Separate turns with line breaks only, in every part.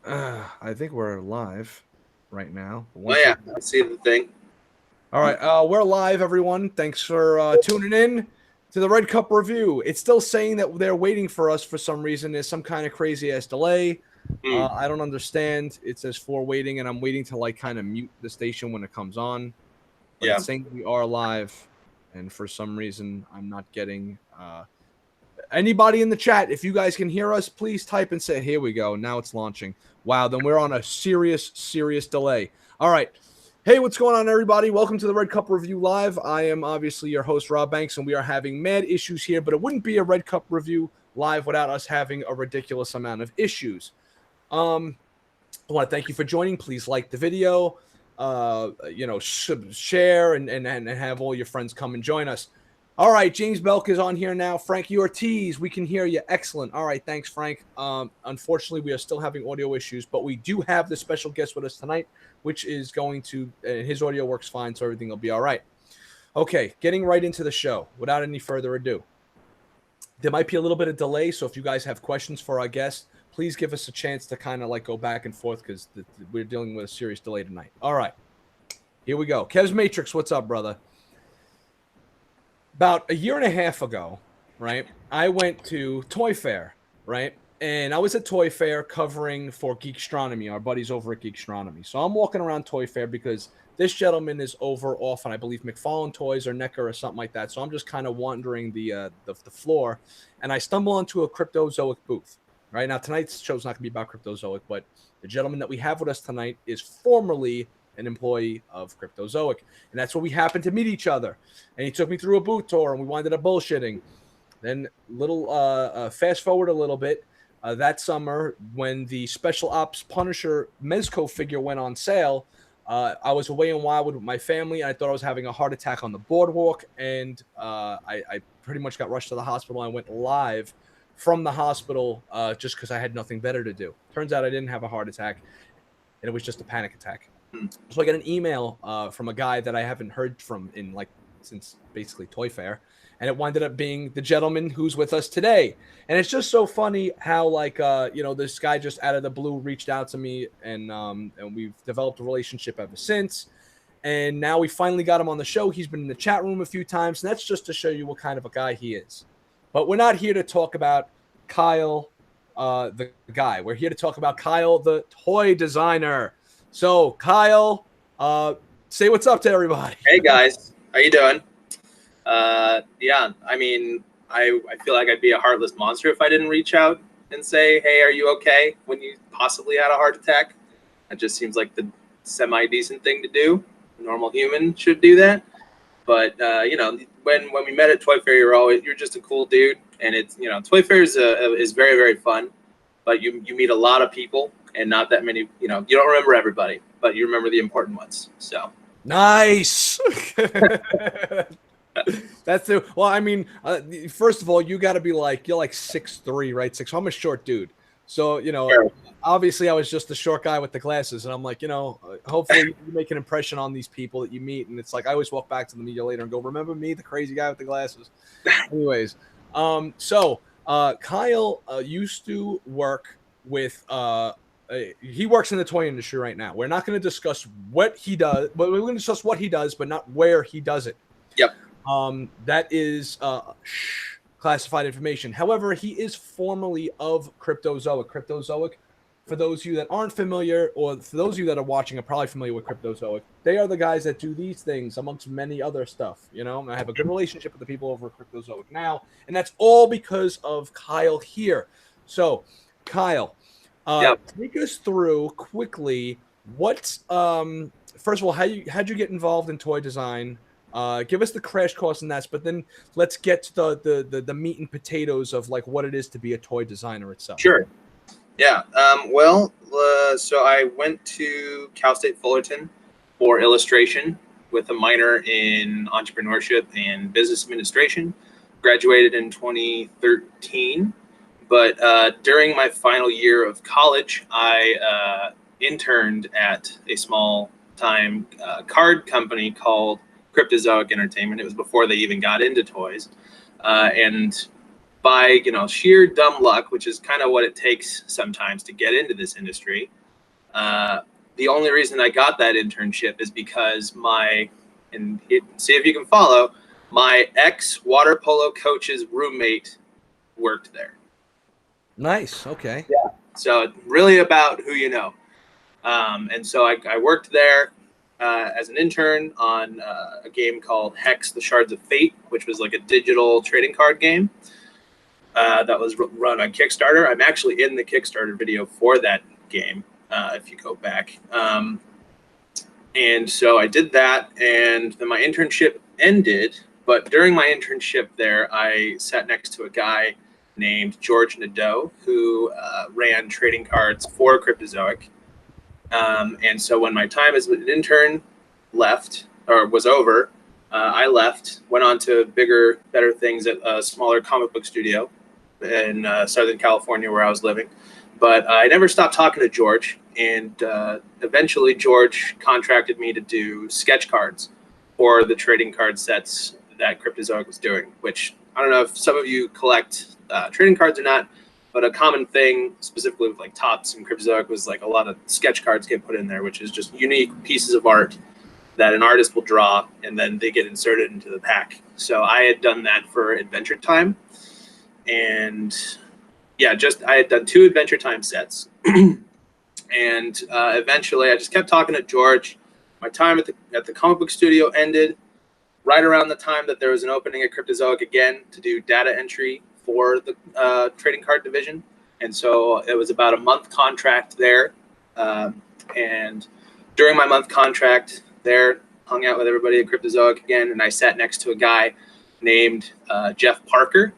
I think we're live right now.
Oh
One
yeah,
second.
I see the thing.
All right, we're live, everyone. Thanks for tuning in to the Red Cup review. It's still saying that they're waiting for us for some reason. There's some kind of crazy ass delay.
Hmm.
I don't understand. It says for waiting, and I'm waiting to like kind of mute the station when it comes on. But
Yeah.
it's saying we are live, and for some reason, I'm not getting anybody in the chat. If you guys can hear us, please type and say, "Here we go." Now it's launching. Wow, then we're on a serious delay. All right. Hey, what's going on, everybody? Welcome to the Red Cup Review Live. I am obviously your host, Rob Banks, and we are having mad issues here, but it wouldn't be a Red Cup Review Live without us having a ridiculous amount of issues. I want to thank you for joining. Please like the video, share and have all your friends come and join us. All right, James Belk is on here now. Frankie Ortiz, we can hear you. Excellent. All right, thanks, Frank. Unfortunately, we are still having audio issues, but we do have the special guest with us tonight, which is going to, his audio works fine, so everything will be all right. Okay, getting right into the show without any further ado. There might be a little bit of delay, so if you guys have questions for our guests, please give us a chance to kind of like go back and forth because we're dealing with a serious delay tonight. All right, here we go. Kev's Matrix, what's up, brother? About a year and a half ago, right, I went to Toy Fair, right? And I was at Toy Fair covering for Geekstronomy, our buddies over at Geekstronomy. So I'm walking around Toy Fair because this gentleman is over off on, I believe, McFarlane Toys or Necker or something like that. So I'm just kind of wandering the floor, and I stumble onto a Cryptozoic booth. Right now, tonight's show's not going to be about Cryptozoic, but the gentleman that we have with us tonight is formerly an employee of Cryptozoic, and that's where we happened to meet each other. And he took me through a booth tour, and we winded up bullshitting. Then fast forward a little bit. That summer, when the Special Ops Punisher Mezco figure went on sale, I was away in Wildwood with my family, and I thought I was having a heart attack on the boardwalk, and I pretty much got rushed to the hospital. I went live from the hospital just because I had nothing better to do. Turns out I didn't have a heart attack, and it was just a panic attack.
Hmm.
So I got an email from a guy that I haven't heard from in like since basically Toy Fair, and it winded up being the gentleman who's with us today. And it's just so funny how like this guy just out of the blue reached out to me, and we've developed a relationship ever since. And now we finally got him on the show. He's been in the chat room a few times, and that's just to show you what kind of a guy he is. But we're not here to talk about Kyle, the guy. We're here to talk about Kyle, the toy designer. So, Kyle, say what's up to everybody.
Hey guys, how you doing? Yeah, I mean, I feel like I'd be a heartless monster if I didn't reach out and say, "Hey, are you okay?" When you possibly had a heart attack. That just seems like the semi-decent thing to do. A normal human should do that. But when we met at Toy Fair, you're just a cool dude, and it's Toy Fair is very very fun. But you meet a lot of people, and not that many. You don't remember everybody, but you remember the important ones. So.
Nice. That's the well. I mean, first of all, you got to be like you're like 6'3", right? I'm a short dude, so
Sure.
obviously I was just the short guy with the glasses, and I'm like, hopefully you make an impression on these people that you meet, and it's like I always walk back to the media later and go, "Remember me, the crazy guy with the glasses?" Anyways, Kyle used to work with he works in the toy industry right now. We're not going to discuss what he does, but we're going to discuss what he does, but not where he does it.
Yep.
That is classified information. However, he is formerly of Cryptozoic. Cryptozoic, for those of you that aren't familiar, or for those of you that are watching, are probably familiar with Cryptozoic. They are the guys that do these things amongst many other stuff. I have a good relationship with the people over at Cryptozoic now, and that's all because of Kyle here. So, Kyle,
Yep.
take us through quickly what first of all, how'd you get involved in toy design? Give us the crash course in that, but then let's get to the meat and potatoes of like what it is to be a toy designer itself.
Sure. Yeah. So I went to Cal State Fullerton for illustration with a minor in entrepreneurship and business administration. Graduated in 2013. But during my final year of college, I interned at a small time card company called Cryptozoic Entertainment. It was before they even got into toys. And by, sheer dumb luck, which is kind of what it takes sometimes to get into this industry, the only reason I got that internship is because see if you can follow, my ex water polo coach's roommate worked there.
Nice. Okay.
Yeah. So really about who you know. And so I worked there as an intern on a game called Hex: The Shards of Fate, which was like a digital trading card game that was run on Kickstarter. I'm actually in the Kickstarter video for that game, if you go back. And so I did that, and then my internship ended. But during my internship there, I sat next to a guy named George Nadeau, who ran trading cards for Cryptozoic. And so when my time as an intern was over, I left, went on to bigger, better things at a smaller comic book studio in Southern California where I was living. But I never stopped talking to George, and eventually George contracted me to do sketch cards for the trading card sets that Cryptozoic was doing, which I don't know if some of you collect trading cards or not, but a common thing specifically with like Topps and Cryptozoic was like a lot of sketch cards get put in there, which is just unique pieces of art that an artist will draw and then they get inserted into the pack. So I had done that for Adventure Time, and yeah, I had done 2 Adventure Time sets. And eventually I just kept talking to George. My time at the comic book studio ended right around the time that there was an opening at Cryptozoic again to do data entry for the trading card division. And so it was about a month contract there. And during my month contract there, hung out with everybody at Cryptozoic again, and I sat next to a guy named Jeff Parker.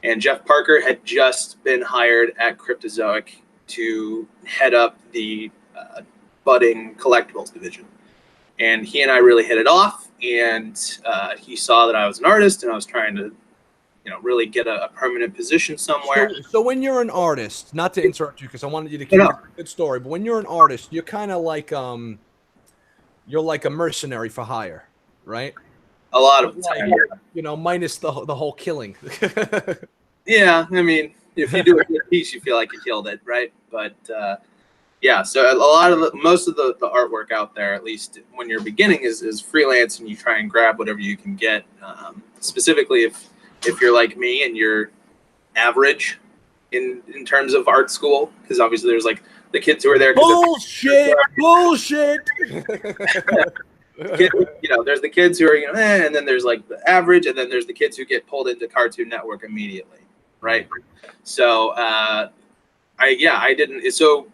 And Jeff Parker had just been hired at Cryptozoic to head up the budding collectibles division. And he and I really hit it off, and he saw that I was an artist and I was trying to really get a permanent position somewhere.
So when you're an artist, not to interrupt you because I wanted you to keep a good story, but when you're an artist, you're kind of like you're like a mercenary for hire, right?
A lot of the time,
minus the whole killing.
Yeah, I mean, if you do a good piece, you feel like you killed it, right? But yeah, so most of the artwork out there, at least when you're beginning, is freelance, and you try and grab whatever you can get. Specifically, if you're like me and you're average in terms of art school, because obviously there's like the kids who are there.
Bullshit.
There's the kids who are and then there's like the average, and then there's the kids who get pulled into Cartoon Network immediately, right? So I didn't. So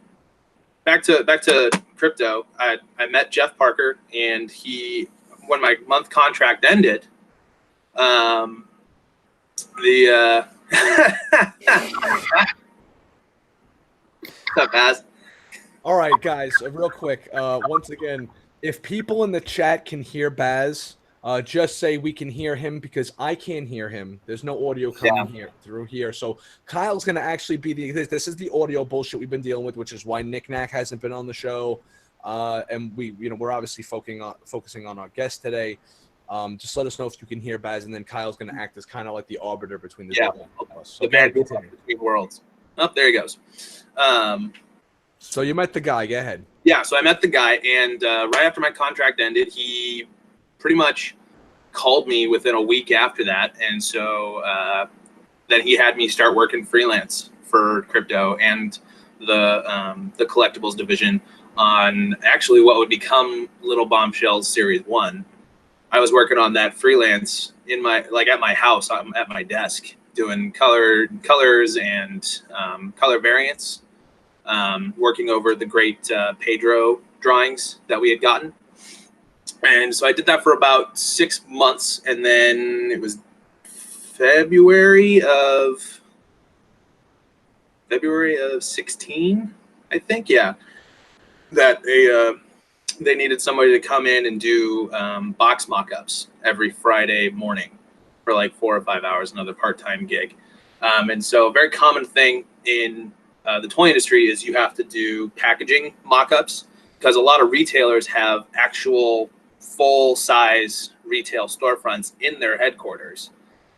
back to crypto. I met Jeff Parker, and when my month contract ended, What's up, Baz?
All right, guys, real quick. Once again, if people in the chat can hear Baz, just say we can hear him, because I can't hear him. There's no audio coming through here. So Kyle's going to actually be this is the audio bullshit we've been dealing with, which is why Nick Knack hasn't been on the show. And we're obviously focusing on our guest today. Just let us know if you can hear Baz, and then Kyle's going to act as kind of like the arbiter between the two of us. So
the man between worlds. Oh, there he goes.
So you met the guy. Go ahead.
Yeah, so I met the guy, and right after my contract ended, he pretty much called me within a week after that, and so then he had me start working freelance for crypto and the collectibles division on actually what would become Little Bombshells Series 1. I was working on that freelance at my house, at my desk, doing colors and color variants, working over the great Pedro drawings that we had gotten. And so I did that for about 6 months, and then it was February of 16, I think, that they needed somebody to come in and do box mock-ups every Friday morning for like 4 or 5 hours, another part-time gig. And so a very common thing in the toy industry is you have to do packaging mock-ups, because a lot of retailers have actual full-size retail storefronts in their headquarters.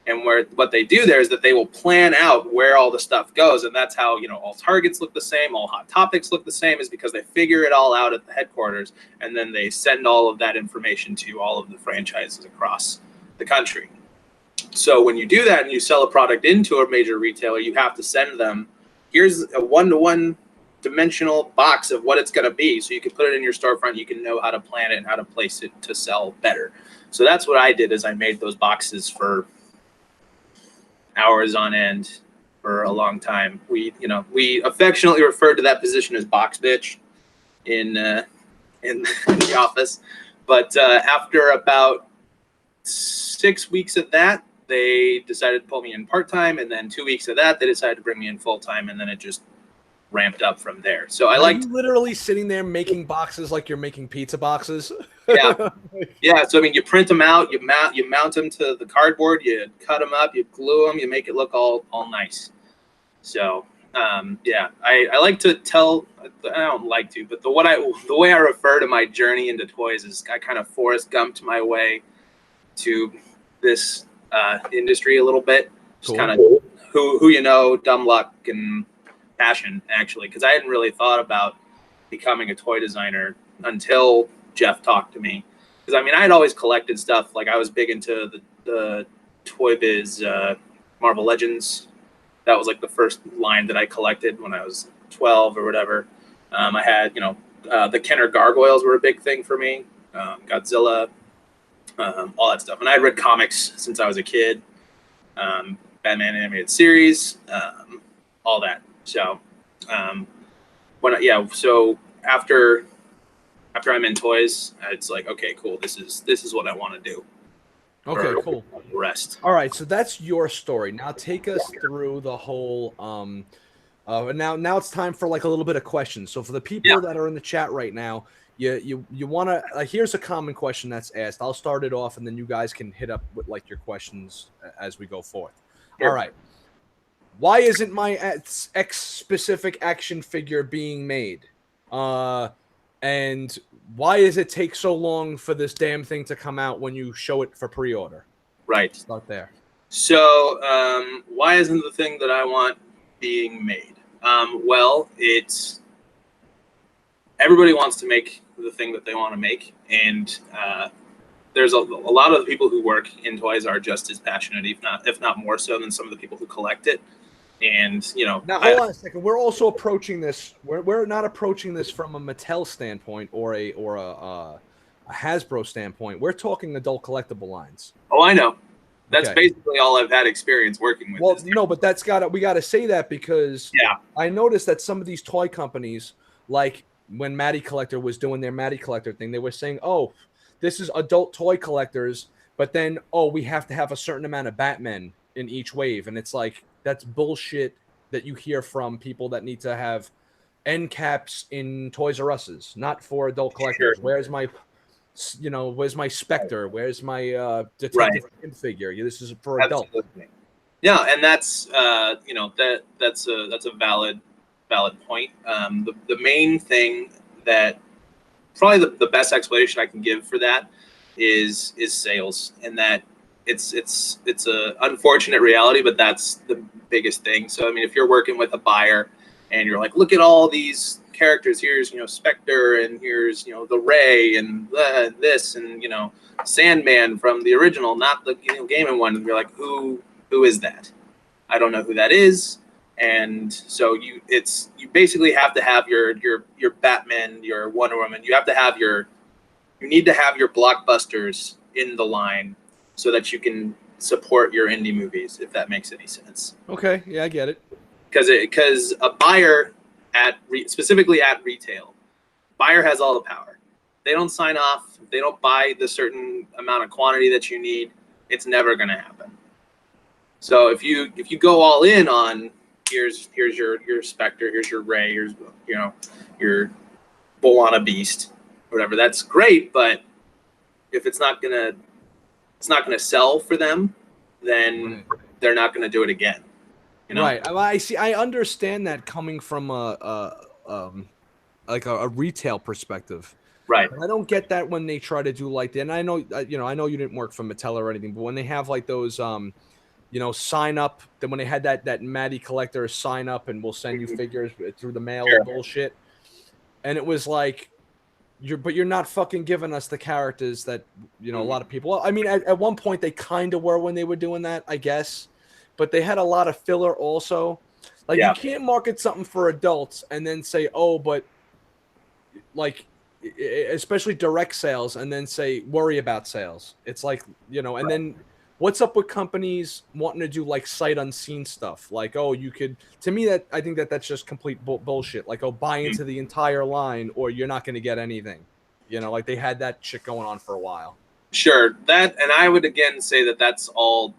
And what they do there is that they will plan out where all the stuff goes, and that's how all targets look the same, all hot topics look the same, is because they figure it all out at the headquarters, and then they send all of that information to all of the franchises across the country. So when you do that and you sell a product into a major retailer, you have to send them, here's a one-to-one dimensional box of what it's going to be, so you can put it in your storefront. You can know how to plan it and how to place it to sell better. So that's what I did, is I made those boxes for hours on end for a long time. We affectionately referred to that position as box bitch in the office. But after about 6 weeks of that, they decided to pull me in part-time, and then 2 weeks of that, they decided to bring me in full-time, and then it just ramped up from there. So I like
literally sitting there making boxes like you're making pizza boxes.
Yeah. So I mean, you print them out, you mount them to the cardboard, you cut them up, you glue them, you make it look all nice. So I like to tell. I don't like to, but the way I refer to my journey into toys is I kind of Forrest Gumped my way to this industry a little bit. Just kind of who dumb luck and passion, actually, because I hadn't really thought about becoming a toy designer until Jeff talked to me. Because I mean, I had always collected stuff. Like I was big into the Toy Biz Marvel Legends. That was like the first line that I collected when I was 12 or whatever. I had the Kenner Gargoyles were a big thing for me. Godzilla, all that stuff. And I had read comics since I was a kid. Batman animated series, all that. So, so after I'm in toys, it's like, okay, cool. This is what I want to do.
Okay, cool.
Rest.
All right, so that's your story. Now take us through the whole. Now it's time for like a little bit of questions. So for the people that are in the chat right now, you want to. Here's a common question that's asked. I'll start it off, and then you guys can hit up with like your questions as we go forth. Sure. All right. Why isn't my X specific action figure being made? And why does it take so long for this damn thing to come out when you show it for pre-order?
Right.
Start there.
So why isn't the thing that I want being made? Well, it's everybody wants to make the thing that they want to make, and there's a lot of the people who work in toys are just as passionate, if not more so, than some of the people who collect it. And
now hold on a second. We're also approaching this. We're not approaching this from a Mattel standpoint or a Hasbro standpoint. We're talking adult collectible lines.
Oh, I know. That's basically all I've had experience working with.
Well, no, but we got to say that because I noticed that some of these toy companies, like when Matty Collector was doing their Matty Collector thing, they were saying, "Oh, this is adult toy collectors," but then we have to have a certain amount of Batmen in each wave, and it's like. That's bullshit that you hear from people that need to have end caps in Toys R Us's, not for adult collectors. Sure. Where's my Spectre? Where's my Detective figure? This is for adult.
Yeah, and that's that's a valid point. The main thing that probably the best explanation I can give for that is sales, and that it's a unfortunate reality, but that's the biggest thing. So I mean, if you're working with a buyer and you're like, look at all these characters, here's Spectre, and here's the Ray, and this, and Sandman from the original, not the Game & One, and you're like, who is that? I don't know who that is. And so you basically have to have your Batman, your Wonder Woman. You need to have your blockbusters in the line, so that you can support your indie movies, if that makes any sense.
Okay, yeah, I get it.
Because a buyer specifically at retail, buyer has all the power. They don't sign off. They don't buy the certain amount of quantity that you need. It's never going to happen. So if you go all in on here's your Spectre, here's your Ray, here's your Bolana Beast, whatever, that's great. But if it's not gonna sell for them, then they're not gonna do it again.
Right. I see. I understand that coming from a retail perspective.
Right.
But I don't get that when they try to do like that. And I know you didn't work for Mattel or anything, but when they have like those sign up. Then when they had that Maddie collector, sign up and we'll send you figures through the mail
Sure.
bullshit. And it was like, you're not fucking giving us the characters that, a lot of people, I mean, at one point they kind of were when they were doing that, I guess, but they had a lot of filler also. Like, you can't market something for adults and then say, oh, but like, especially direct sales, and then say, worry about sales. It's like, and then what's up with companies wanting to do like sight unseen stuff? Like, oh, you could, to me, that I think that's just complete bullshit. Like, oh, buy into the entire line or you're not going to get anything. Like they had that shit going on for a while.
Sure. That, and I would again say that's all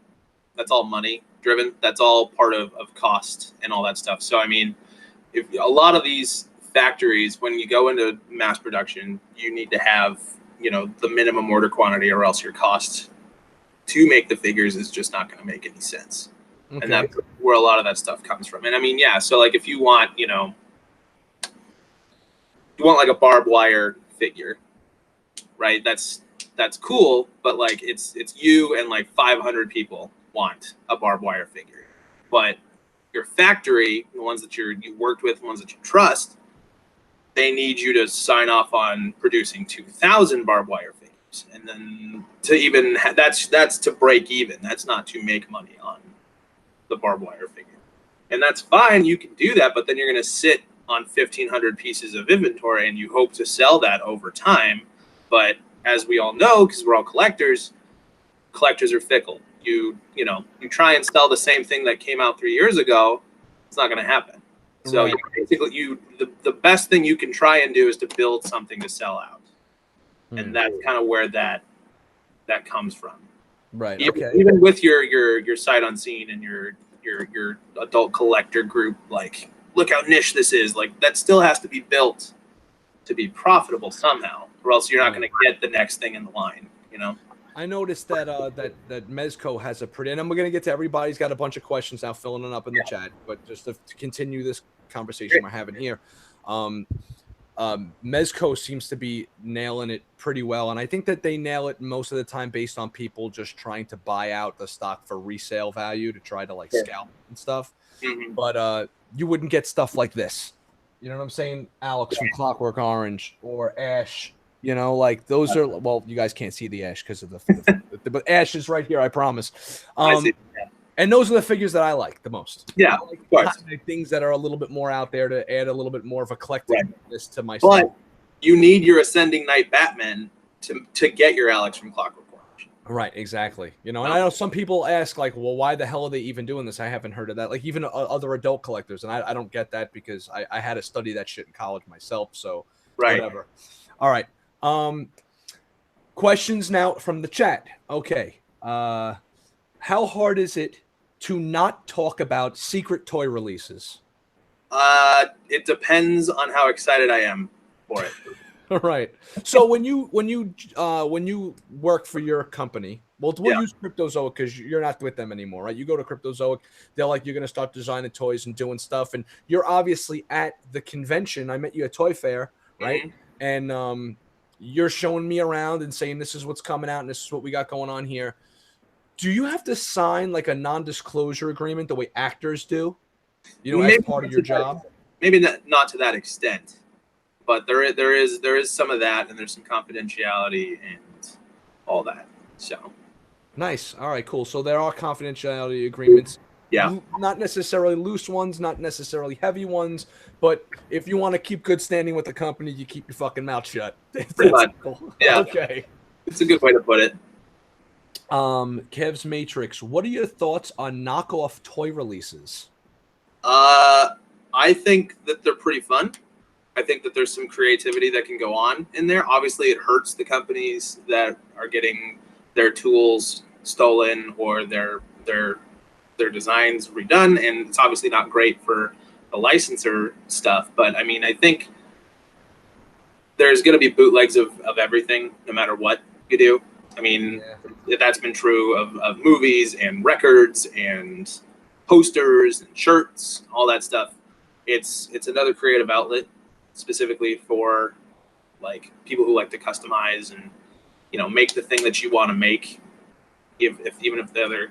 money driven. That's all part of cost and all that stuff. So, I mean, if a lot of these factories, when you go into mass production, you need to have, the minimum order quantity, or else your cost to make the figures is just not going to make any sense. Okay. And that's where a lot of that stuff comes from. And I mean, yeah, so like if you want, you want like a barbed wire figure, right? That's cool, but like it's you and like 500 people want a barbed wire figure. But your factory, the ones that you worked with, the ones that you trust, they need you to sign off on producing 2,000 barbed wire figures. And then to even that's to break even. That's not to make money on the barbed wire figure. And that's fine. You can do that, but then you're going to sit on 1,500 pieces of inventory and you hope to sell that over time. But as we all know, because we're all collectors are fickle. You try and sell the same thing that came out 3 years ago, it's not going to happen. So right. Basically, the best thing you can try and do is to build something to sell out. And that's kind of where that comes from.
Right.
Even with your sight unseen and your adult collector group, like, look how niche this is. Like, that still has to be built to be profitable somehow, or else you're not going to get the next thing in the line.
I noticed that that Mezco has a pretty, and I'm going to get to everybody's got a bunch of questions now filling it up in the chat, but just to continue this conversation we're having here. Mezco seems to be nailing it pretty well, and I think that they nail it most of the time based on people just trying to buy out the stock for resale value to try to like scalp and stuff. But you wouldn't get stuff like this. You know what I'm saying? Alex from Clockwork Orange or Ash. Like those are, well, you guys can't see the Ash because of but Ash is right here, I promise.
I see. Yeah.
And those are the figures that I like the most.
Yeah,
of course. Things that are a little bit more out there to add a little bit more of eclecticness to my stuff.
But you need your Ascending Knight Batman to get your Alex from Clockwork Orange.
Right, exactly. And I know some people ask, like, well, why the hell are they even doing this? I haven't heard of that. Like, even other adult collectors. And I don't get that because I had to study that shit in college myself. So, whatever. All right. Questions now from the chat. Okay. How hard is it to not talk about secret toy releases?
It depends on how excited I am for it.
All right. So when you work for your company, we'll use Cryptozoic because you're not with them anymore, right? You go to Cryptozoic, they're like, you're going to start designing toys and doing stuff, and you're obviously at the convention. I met you at Toy Fair, right? And you're showing me around and saying this is what's coming out and this is what we got going on here. Do you have to sign like a non-disclosure agreement the way actors do? As part of your job?
Maybe not to that extent, but there is some of that, and there's some confidentiality and all that. So
nice. All right, cool. So there are confidentiality agreements.
Yeah.
Not necessarily loose ones, not necessarily heavy ones, but if you want to keep good standing with the company, you keep your fucking mouth shut.
Pretty much.
Cool.
Yeah.
Okay.
It's a good way to put it.
Kev's Matrix, what are your thoughts on knockoff toy releases?
I think that they're pretty fun. I think that there's some creativity that can go on in there. Obviously, it hurts the companies that are getting their tools stolen or their designs redone, and it's obviously not great for the licensor stuff. But I mean, I think there's going to be bootlegs of everything, no matter what you do. I mean, that's been true of movies and records and posters and shirts, all that stuff. It's another creative outlet specifically for like people who like to customize and make the thing that you want to make, even if the other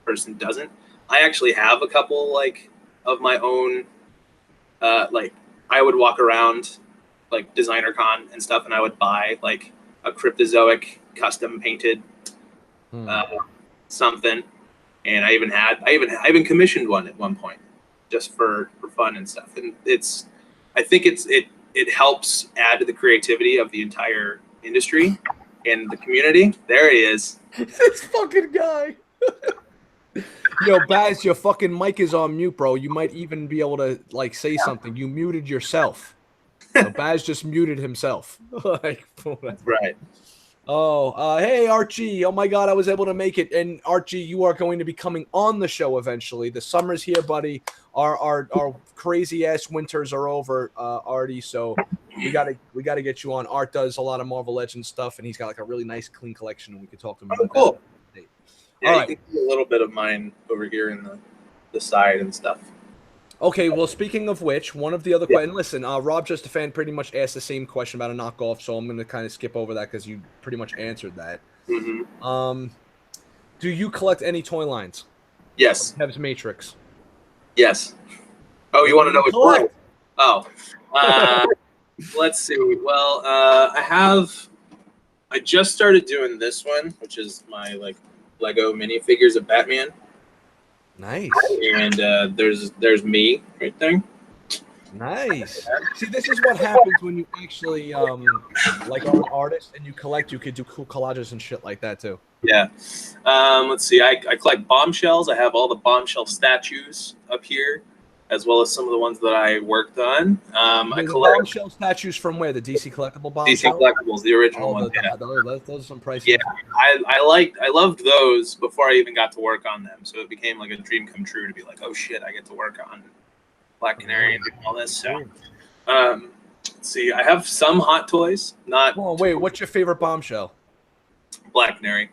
person doesn't. I actually have a couple like of my own. Like I would walk around like Designer Con and stuff, and I would buy like a Cryptozoic custom painted something. And I even commissioned one at one point, just for fun and stuff. And I think it helps add to the creativity of the entire industry and the community. There he is.
This fucking guy. Yo, Baz, your fucking mic is on mute, bro. You might even be able to like say something. You muted yourself. So Baz just muted himself. Like,
that's right.
Oh, hey Archie! Oh my God, I was able to make it. And Archie, you are going to be coming on the show eventually. The summer's here, buddy. Our crazy ass winters are over, Artie. So we gotta get you on. Art does a lot of Marvel Legends stuff, and he's got like a really nice, clean collection, and we could talk to him about
cool.
that.
Yeah,
all
you
right.
can see a little bit of mine over here in the side and stuff.
Okay, well, speaking of which, one of the other questions, listen, Rob Just a Fan pretty much asked the same question about a knockoff, so I'm going to kind of skip over that because you pretty much answered that.
Mm-hmm.
Do you collect any toy lines?
Yes.
Kev's Matrix.
Yes. Oh, you want to know which one? Oh. Let's see. Well, I just started doing this one, which is my like Lego minifigures of Batman.
Nice.
And there's me right there.
Nice. See, this is what happens when you actually like are an artist and you collect. You could do cool collages and shit like that too.
Yeah. Let's see. I collect bombshells. I have all the bombshell statues up here, as well as some of the ones that I worked on. I collect
bombshell statues from where? The DC collectible bombshell?
DC collectibles, the original ones.
Those are some pricey.
Yeah, I loved those before I even got to work on them. So it became like a dream come true to be like, oh shit, I get to work on Black Canary and all this. So, let's see. I have some Hot Toys. Not.
Oh wait, what's your favorite bombshell?
Black Canary.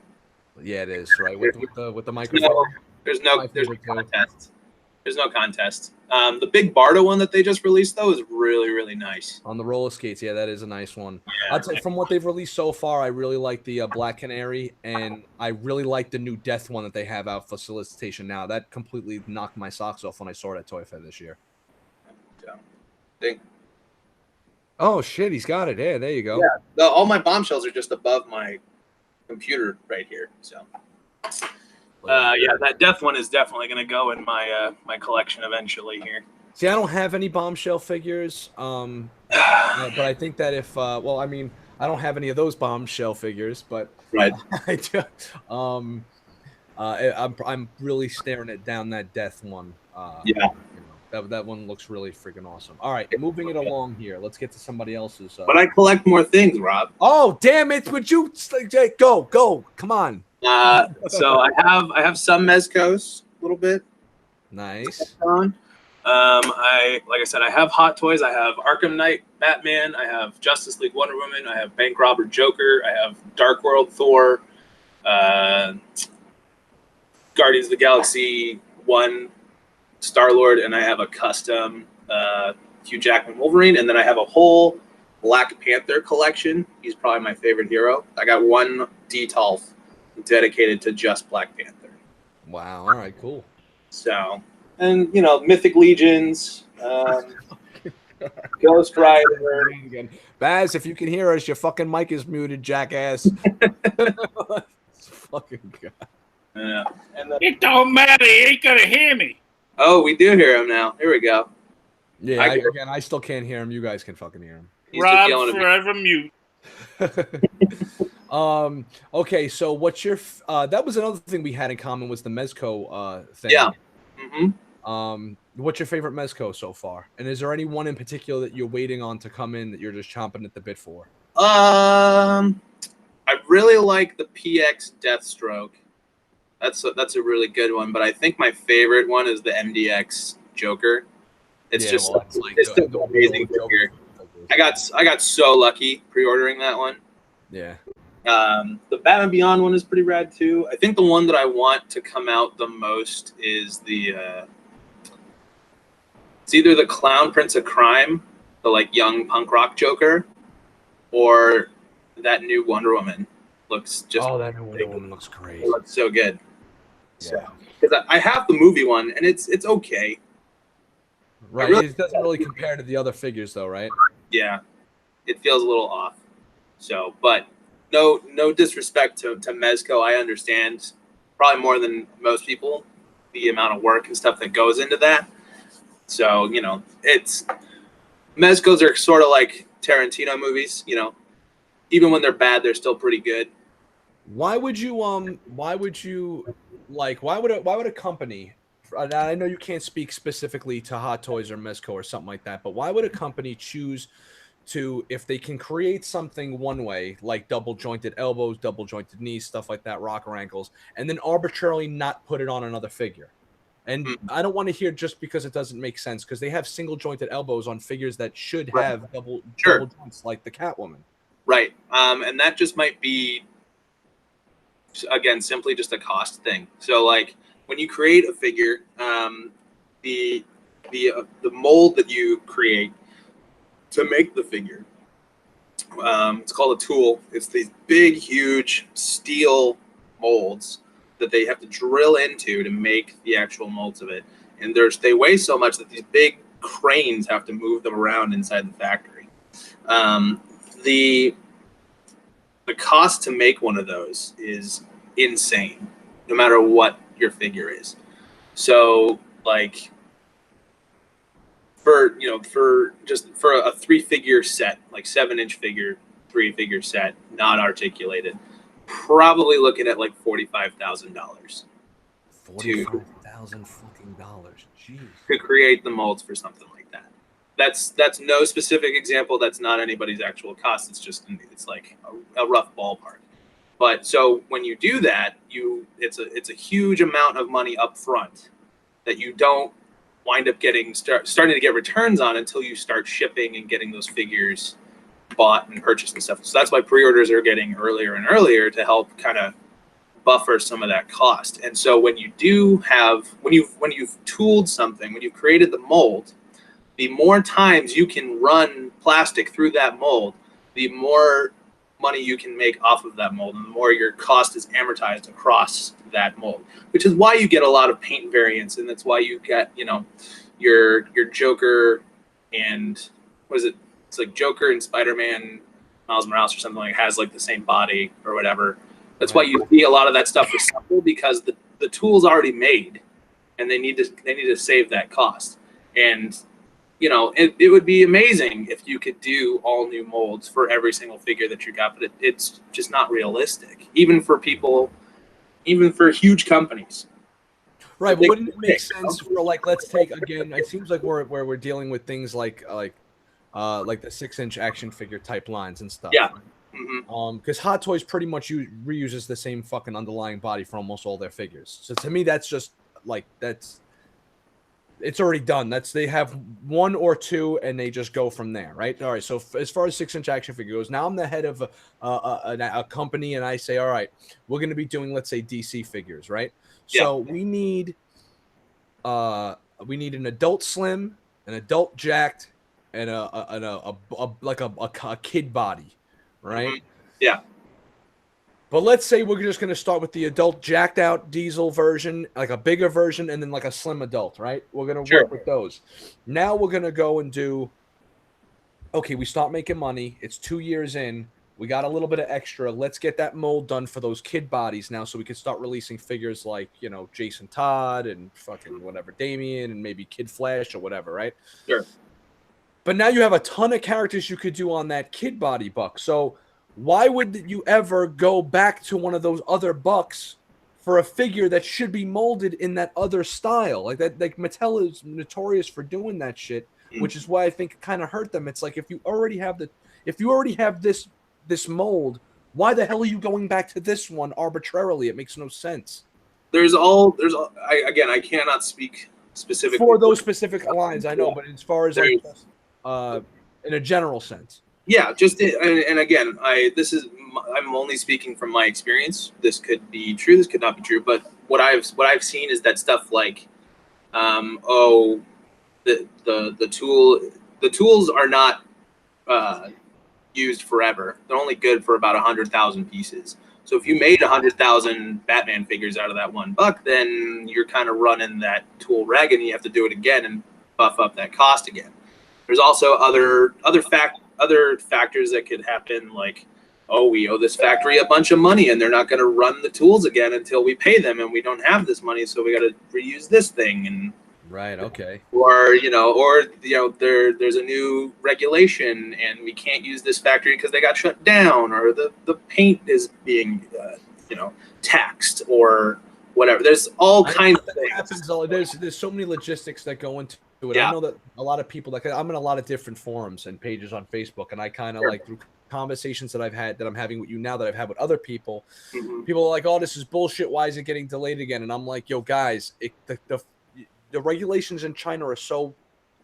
Yeah, it is right with the microphone.
No, there's no contest. There's no contest. The big Barda one that they just released, though, is really, really nice.
On the roller skates, yeah, that is a nice one.
Yeah.
I'd say from what they've released so far, I really like the Black Canary, and I really like the new Death one that they have out for solicitation now. That completely knocked my socks off when I saw it at Toy Fair this year.
Ding.
Oh, shit, he's got it. Yeah, there you go.
Yeah, all my bombshells are just above my computer right here. So, that Death one is definitely going to go in my my collection eventually here.
See, I don't have any bombshell figures, but I think that if, I don't have any of those bombshell figures, but
right,
I do. I'm really staring down that Death one. That one looks really freaking awesome. All right, moving it along here. Let's get to somebody else's.
But I collect more things, Rob.
Oh, damn it! Would you go? Come on.
So I have some Mezcos, a little bit.
Nice.
Like I said, I have Hot Toys. I have Arkham Knight Batman. I have Justice League Wonder Woman. I have Bank Robber Joker. I have Dark World Thor. Guardians of the Galaxy 1 Star-Lord, and I have a custom Hugh Jackman Wolverine, and then I have a whole Black Panther collection. He's probably my favorite hero. I got one detolf dedicated to just Black Panther.
Wow. All right, cool.
So, and Mythic Legions, Ghost Rider.
Baz, if you can hear us, your fucking mic is muted, jackass. Fucking God.
Yeah. And
it don't matter. You ain't gonna hear me.
Oh, we do hear him now. Here we go.
Yeah, I still can't hear him. You guys can fucking hear him.
Rob forever mute.
Okay, so what's your that was another thing we had in common was the Mezco thing.
Yeah. Mm-hmm.
What's your favorite Mezco so far? And is there any one in particular that you're waiting on to come in that you're just chomping at the bit for?
I really like the PX Deathstroke. That's a really good one, but I think my favorite one is the MDX Joker. It's an amazing figure. I got so lucky pre-ordering that one.
Yeah.
The Batman Beyond one is pretty rad too. I think the one that I want to come out the most is the it's either the Clown Prince of Crime, the like young punk rock Joker, or that new Wonder Woman. Looks just
that new Wonder Woman looks great.
It looks so good. So,
Yeah.
because I have the movie one, and it's okay.
Right.
Really,
It doesn't really compare to the other figures, though, right?
yeah, it feels a little off. So, but no disrespect to Mezco. I understand probably more than most people the amount of work and stuff that goes into that. So, it's Mezcos are sort of like Tarantino movies. Even when they're bad, they're still pretty good.
Why would you why would a company, I know you can't speak specifically to Hot Toys or Mezco or something like that, but why would a company choose to, if they can create something one way, like double jointed elbows, double jointed knees, stuff like that, rocker ankles, and then arbitrarily not put it on another figure? And I don't want to hear just because it doesn't make sense, because they have single jointed elbows on figures that should have double joints, like the Catwoman.
Right. And that just might be, again, simply just a cost thing. So, like, when you create a figure, the mold that you create to make the figure, it's called a tool. It's these big, huge steel molds that they have to drill into to make the actual molds of it. And they weigh so much that these big cranes have to move them around inside the factory. The cost to make one of those is insane, no matter what your figure is. So, like, for a 3-figure set, like 7-inch figure, 3-figure set, not articulated, probably looking at like $45,000.
$45,000 fucking dollars. Jeez.
To create the molds for something like that. That's no specific example. That's not anybody's actual cost. It's like a rough ballpark. But so when you do that, it's a huge amount of money up front that you don't wind up starting to get returns on until you start shipping and getting those figures bought and purchased and stuff. So that's why pre-orders are getting earlier and earlier, to help kind of buffer some of that cost. And so when you've tooled something, when you've created the mold, the more times you can run plastic through that mold, the more money you can make off of that mold, and the more your cost is amortized across that mold, which is why you get a lot of paint variants, and that's why you get, your Joker and it's like Joker and Spider-Man Miles Morales or something, like, has like the same body or whatever. That's why you see a lot of that stuff assembled, because the tool's already made, and they need to save that cost. And it would be amazing if you could do all new molds for every single figure that you got, but it's just not realistic, even for huge companies.
Right, but wouldn't it make sense for, like, let's take, again, it seems like we're dealing with things like the 6-inch action figure type lines and stuff.
Yeah.
Mm-hmm. Because Hot Toys pretty much reuses the same fucking underlying body for almost all their figures. So to me, that's just like it's already done. They have 1 or 2, and they just go from there, right? All right. So as far as 6-inch action figure goes, now I'm the head of a company, and I say, all right, we're going to be doing, let's say, DC figures, right? So we need an adult slim, an adult jacked, and a kid body, right?
Mm-hmm. Yeah.
But let's say we're just going to start with the adult jacked out diesel version, like a bigger version, and then like a slim adult, right? We're going to work with those. Now we're going to go and do, okay, we start making money. It's 2 years in. We got a little bit of extra. Let's get that mold done for those kid bodies now, so we can start releasing figures like, Jason Todd and fucking whatever, Damien, and maybe Kid Flash or whatever, right?
Sure.
But now you have a ton of characters you could do on that kid body buck. So why would you ever go back to one of those other bucks for a figure that should be molded in that other style? Like that, like Mattel is notorious for doing that shit, which is why I think it kind of hurt them. It's like, if you already have this mold, why the hell are you going back to this one arbitrarily? It makes no sense.
I cannot speak specifically
for those specific lines. I know, but as far as in a general sense.
Yeah, and again, I'm only speaking from my experience. This could be true, this could not be true, but what I've seen is that stuff like, the tools are not used forever. They're only good for about 100,000 pieces. So if you made 100,000 Batman figures out of that $1, then you're kind of running that tool ragged, and you have to do it again and buff up that cost again. There's also other factors that could happen, like, oh, we owe this factory a bunch of money and they're not going to run the tools again until we pay them, and we don't have this money, so we got to reuse this thing. And
right, okay.
Or there's a new regulation and we can't use this factory because they got shut down, or the paint is being taxed, or whatever. There's all kinds of things.
There's so many logistics that go into it.
Yeah.
I know that a lot of people, like, I'm in a lot of different forums and pages on Facebook, and I kind of like, through conversations that I'm having with you now, that I've had with other people, people are like, oh, this is bullshit, why is it getting delayed again? And I'm like, yo, guys, the regulations in China are so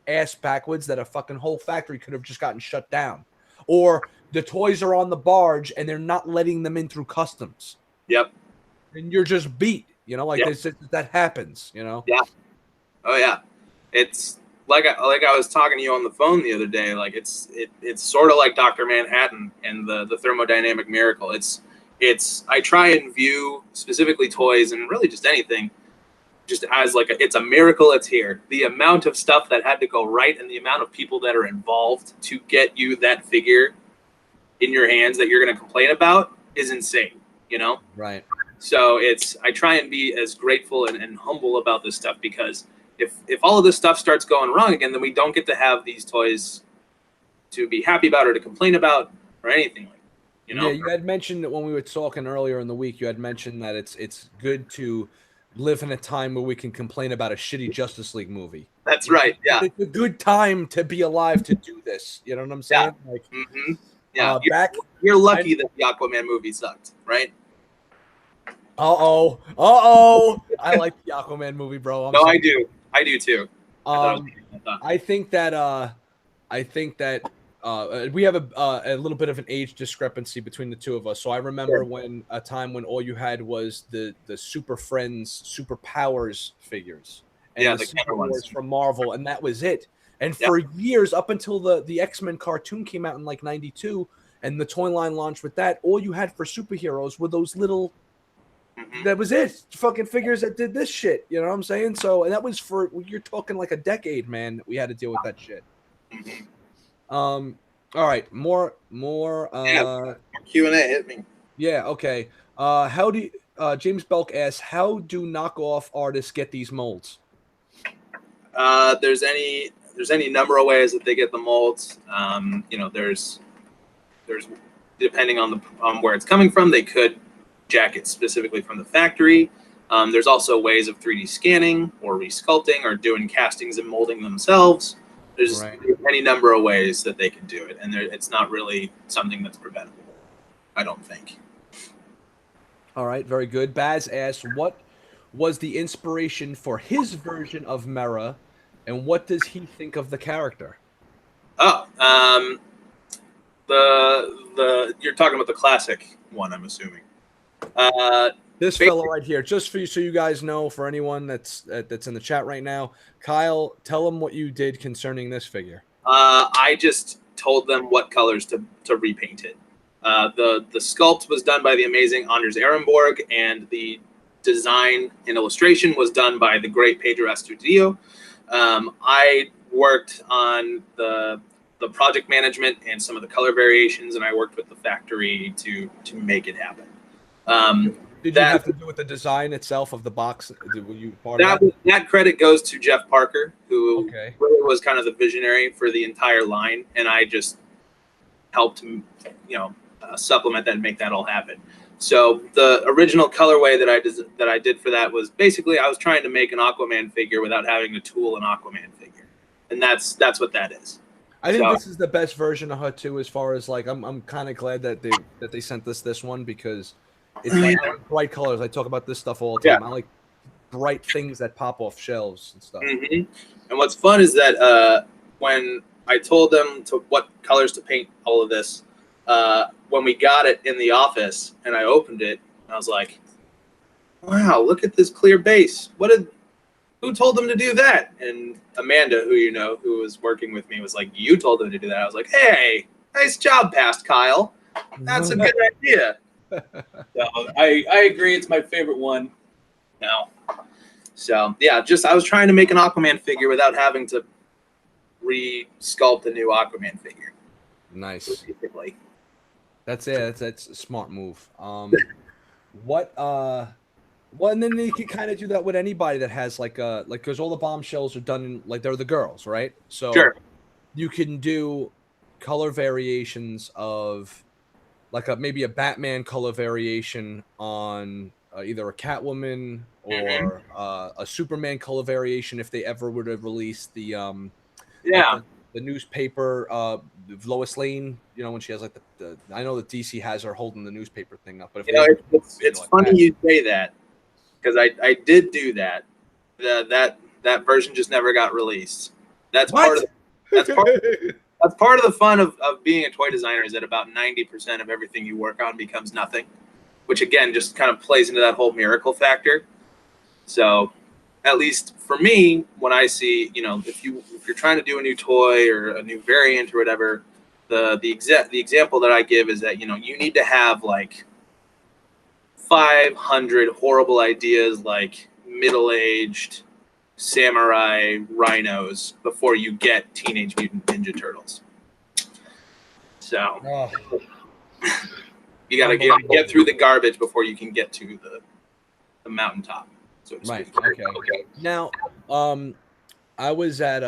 ass backwards that a fucking whole factory could have just gotten shut down, or the toys are on the barge and they're not letting them in through customs.
Yep.
And you're just beat, that happens,
Yeah. Oh yeah. It's like I was talking to you on the phone the other day. Like it's sort of like Dr. Manhattan and the thermodynamic miracle. I try and view specifically toys, and really just anything, just as like it's a miracle. It's here. The amount of stuff that had to go right, and the amount of people that are involved to get you that figure in your hands that you're going to complain about is insane.
Right.
So I try and be as grateful and humble about this stuff, because if all of this stuff starts going wrong again, then we don't get to have these toys to be happy about or to complain about or anything like that.
Yeah, you had mentioned that when we were talking earlier in the week, you had mentioned that it's good to live in a time where we can complain about a shitty Justice League movie.
That's right. Yeah.
It's a good time to be alive to do this. You know what I'm saying?
Yeah.
Like,
yeah. You're lucky that the Aquaman movie sucked, right?
I like the Aquaman movie, bro.
I do. I do too.
I think that we have a little bit of an age discrepancy between the two of us. So I remember when a time when all you had was the Super Friends, Super Powers figures, and the Super Wars from Marvel, and that was it. And for years, up until the X-Men cartoon came out in like '92, and the toy line launched with that, all you had for superheroes were those little. That was it. Fucking figures that did this shit. You know what I'm saying? So, and that was you're talking like a decade, man, that we had to deal with that shit. All right, more
Q&A hit me.
Yeah, okay. How do James Belk asks, how do knockoff artists get these molds?
There's any number of ways that they get the molds. There's depending on where it's coming from, they could jack it specifically from the factory. There's also ways of 3D scanning or resculpting or doing castings and molding themselves. There's any number of ways that they can do it, and it's not really something that's preventable, I don't think.
All right, very good. Baz asks, what was the inspiration for his version of Mera, and what does he think of the character?
You're talking about the classic one, I'm assuming.
This fellow right here, just for you, so you guys know, for anyone that's in the chat right now, Kyle, tell them what you did concerning this figure.
I just told them what colors to repaint it. The sculpt was done by the amazing Anders Ehrenborg, and the design and illustration was done by the great Pedro Astudillo. I worked on the project management and some of the color variations, and I worked with the factory to make it happen.
Did you have to do with the design itself of the box? Were you part of that?
That credit goes to Jeff Parker, who really was kind of the visionary for the entire line, and I just helped supplement that and make that all happen. So the original colorway that I did for that was basically I was trying to make an Aquaman figure without having to tool an Aquaman figure, and that's what that is.
I think this is the best version of her too. As far as like, I'm kind of glad that they sent this one, because it's like bright colors. I talk about this stuff all the time. I like bright things that pop off shelves and stuff.
And what's fun is that when I told them what colors to paint all of this, when we got it in the office and I opened it, I was like, "Wow, look at this clear base! Who told them to do that?" And Amanda, who was working with me, was like, "You told them to do that." I was like, "Hey, nice job, past Kyle. That's a good idea." So I agree. It's my favorite one now. So yeah, I was trying to make an Aquaman figure without having to re-sculpt a new Aquaman figure.
Nice.
Basically.
That's it. That's a smart move. What well, and then you can kind of do that with anybody that has like because all the bombshells are done in like they're the girls, right? So
Sure.
you can do color variations of like maybe a Batman color variation on either a Catwoman or a Superman color variation if they ever would have released the like
Yeah.
the newspaper Lois Lane, you know, when she has like the I know that DC has her holding the newspaper thing up, but if
You know, it's
like
funny
that,
you say that because I did do that. That version just never got released. That's
what?
part of that's part of the fun of being a toy designer is that about 90% of everything you work on becomes nothing, which again just kind of plays into that whole miracle factor. So at least for me, when I see, you know, if you're trying to do a new toy or a new variant or whatever, the example that I give is that, you know, you need to have like 500 horrible ideas like middle-aged samurai rhinos before you get Teenage Mutant Ninja Turtles. So you gotta get through the garbage before you can get to the mountaintop. So to
Right.
speak.
Okay. Now, I was at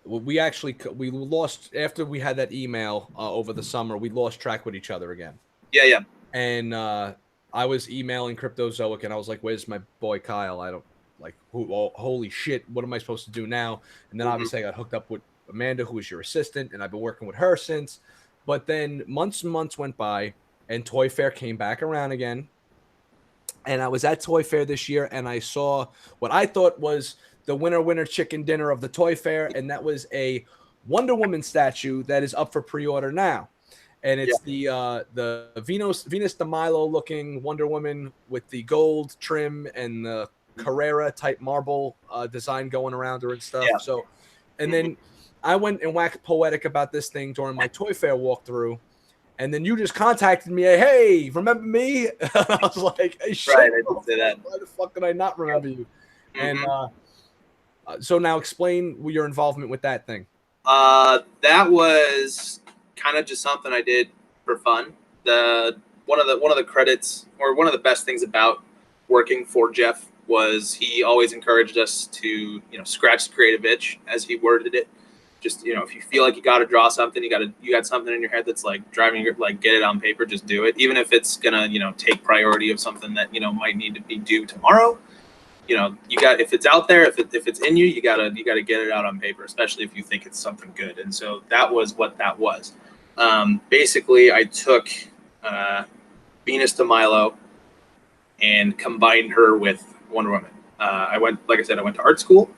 we lost after we had that email over the summer. We lost track with each other again.
Yeah.
And I was emailing Cryptozoic, and I was like, "Where's my boy Kyle? I don't like holy shit, what am I supposed to do now?" And then obviously I got hooked up with Amanda, who is your assistant, and I've been working with her since. But then months and months went by, and Toy Fair came back around again. And I was at Toy Fair this year, and I saw what I thought was the winner chicken dinner of the Toy Fair, and that was a Wonder Woman statue that is up for pre-order now. And it's the Venus de Milo looking Wonder Woman with the gold trim and the Carrera type marble design going around her and stuff.
Yeah.
So, and then I went and waxed poetic about this thing during my Toy Fair walkthrough. And then you just contacted me. Hey, remember me? I was like, hey, shit.
Right, I did say that.
Why the fuck did I not remember you? And so now explain your involvement with that thing.
That was kind of just something I did for fun. One of the credits, or one of the best things about working for Jeff, was he always encouraged us to, you know, scratch the creative itch, as he worded it. Just, you know, if you feel like you got to draw something, you got something in your head that's like driving you, like, get it on paper, just do it. Even if it's gonna, you know, take priority of something that, you know, might need to be due tomorrow. You know, if it's out there, if it's in you, you gotta get it out on paper, especially if you think it's something good. And so that was what that was. Basically, I took Venus de Milo and combined her with Wonder Woman. Like I said, I went to art school,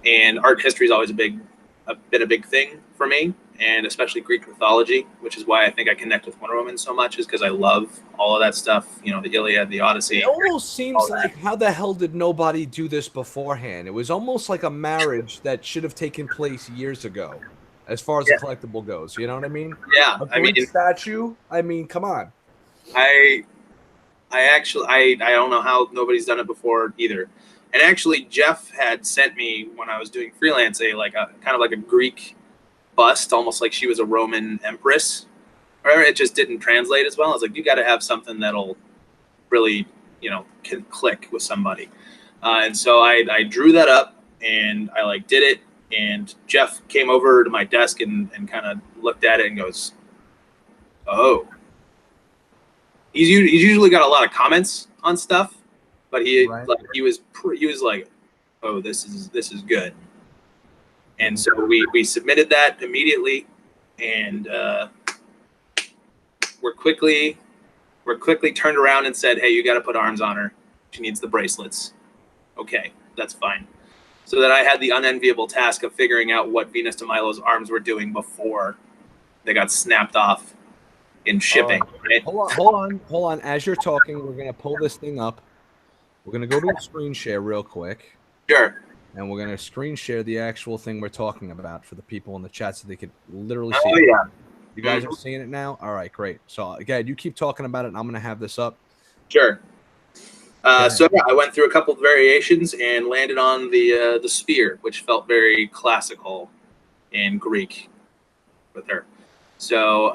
and art history has always been a big thing for me, and especially Greek mythology, which is why I think I connect with Wonder Woman so much, is because I love all of that stuff. You know, the Iliad, the Odyssey.
It almost seems like, how the hell did nobody do this beforehand? It was almost like a marriage that should have taken place years ago, as far as the collectible goes. You know what I mean?
Yeah,
I mean, statue. I mean, come on.
I don't know how nobody's done it before either. And actually, Jeff had sent me, when I was doing freelance, a kind of like a Greek bust, almost like she was a Roman empress. Or it just didn't translate as well. I was like, you got to have something that'll really, you know, can click with somebody. And so I drew that up, and I did it. And Jeff came over to my desk and kind of looked at it and goes, "Oh." He's usually got a lot of comments on stuff, but he was like, "Oh, this is good." And so we submitted that immediately, and we're quickly turned around and said, "Hey, you got to put arms on her. She needs the bracelets." Okay, that's fine. So then I had the unenviable task of figuring out what Venus de Milo's arms were doing before they got snapped off in shipping. Right?
Hold on. As you're talking, we're gonna pull this thing up. We're gonna go to a screen share real quick.
Sure.
And we're gonna screen share the actual thing we're talking about for the people in the chat, so they could literally see.
Oh yeah.
You guys are seeing it now? All right, great. So again, you keep talking about it, and I'm going to have this up.
Sure. So yeah, I went through a couple of variations and landed on the sphere, which felt very classical and Greek with her. So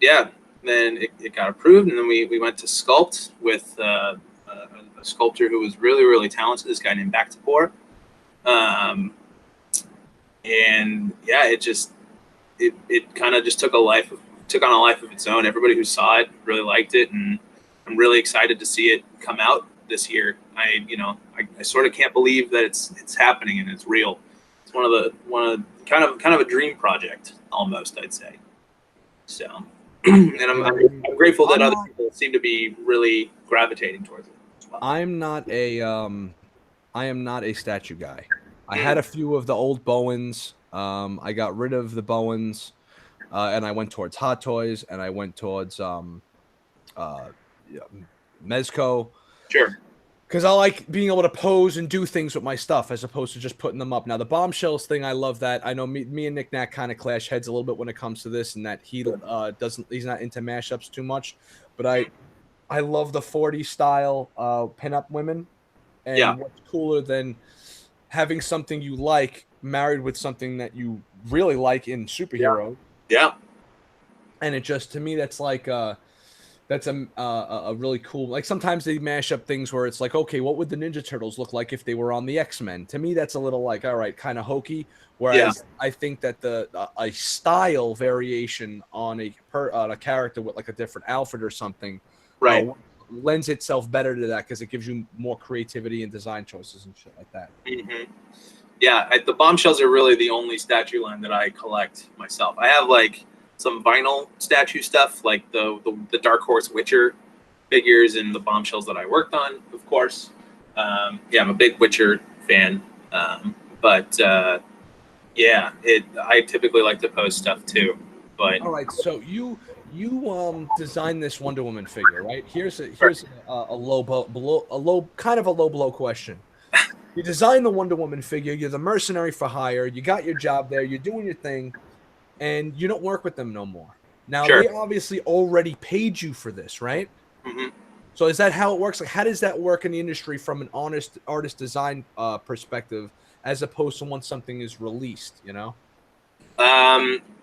yeah, then it got approved, and then we went to sculpt with a sculptor who was really, really talented, this guy named Baktapor. And yeah, it kind of just took on a life of its own. Everybody who saw it really liked it, and I'm really excited to see it come out this year. I sort of can't believe that it's happening and it's real. It's one of kind of a dream project almost, I'd say. So, and I'm grateful that other people seem to be really gravitating towards it as well.
I am not a statue guy. I had a few of the old Bowens. I got rid of the Bowens, and I went towards Hot Toys, and I went towards Mezco.
Sure.
Because I like being able to pose and do things with my stuff as opposed to just putting them up. Now, the bombshells thing, I love that. I know me and Nick Knack kind of clash heads a little bit when it comes to this, and that he's not into mashups too much. But I love the 40s style pinup women. And what's cooler than having something you like married with something that you really like in superhero.
Yeah.
And it just, to me, that's like that's a really cool, like sometimes they mash up things where it's like, okay, what would the Ninja Turtles look like if they were on the X-Men? To me, that's a little like, all right, kind of hokey. Whereas I think that a style variation on a character with like a different outfit or something,
right,
lends itself better to that because it gives you more creativity and design choices and shit like that.
Mm-hmm. Yeah, the bombshells are really the only statue line that I collect myself. I have like some vinyl statue stuff, like the Dark Horse Witcher figures and the bombshells that I worked on, of course. I'm a big Witcher fan. I typically like to post stuff too. But
all right, so you designed this Wonder Woman figure, right? Here's a low blow question. You designed the Wonder Woman figure. You're the mercenary for hire. You got your job there. You're doing your thing. And you don't work with them no more. Now, they obviously already paid you for this, right?
Mm-hmm.
So is that how it works? Like, how does that work in the industry from an honest artist design perspective, as opposed to once something is released, you know?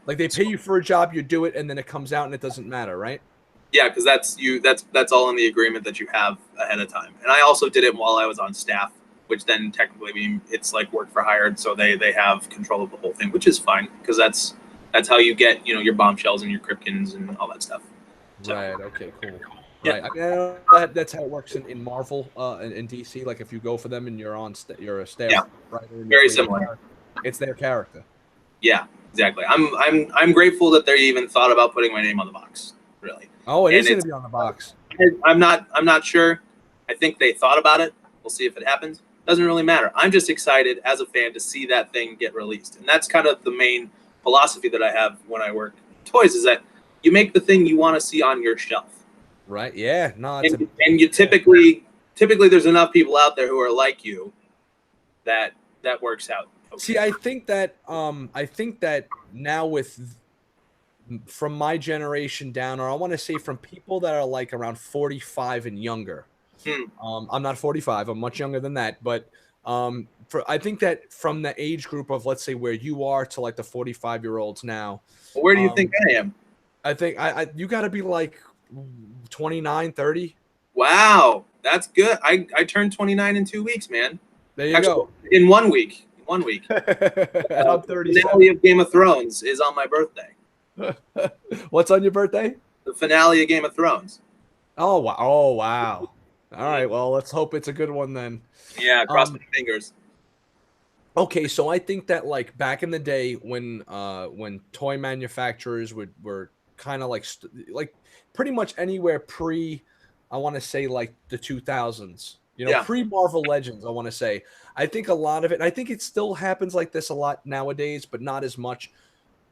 Like they pay you for a job, you do it, and then it comes out and it doesn't matter, right?
Yeah, because that's all in the agreement that you have ahead of time. And I also did it while I was on staff, which then technically means it's like work for hire, so they have control of the whole thing, which is fine because that's how you get, your bombshells and your Kripkins and all that stuff.
So, right. Okay. Cool.
Yeah.
Right. I mean, that's how it works in Marvel and in DC. Like if you go for them and you're a staff writer.
Very similar.
It's their character.
Yeah. Exactly. I'm grateful that they even thought about putting my name on the box. Really.
Oh, it is going to be on the box.
I'm not sure. I think they thought about it. We'll see if it happens. Doesn't really matter. I'm just excited as a fan to see that thing get released, and that's kind of the main philosophy that I have when I work toys, is that you make the thing you want to see on your shelf.
Right. Yeah. No.
And you typically there's enough people out there who are like you that works out. Okay.
See, I think that now from my generation down, or I want to say from people that are like around 45 and younger. I'm not 45. I'm much younger than that, but I think that from the age group of, let's say, where you are to like the 45-year-olds now.
Well, where do you think I am?
I think you got to be like 29, 30.
Wow, that's good. I turned 29 in 2 weeks, man.
There you go.
In 1 week. I'm
37.
The finale of Game of Thrones is on my birthday.
What's on your birthday?
The finale of Game of Thrones.
Oh wow! Oh wow! All right. Well, let's hope it's a good one then.
Yeah, cross my fingers.
Okay, so I think that like back in the day when toy manufacturers were kind of like pretty much anywhere pre, I want to say like the 2000s, pre Marvel Legends, I want to say. I think a lot of it, I think it still happens like this a lot nowadays, but not as much,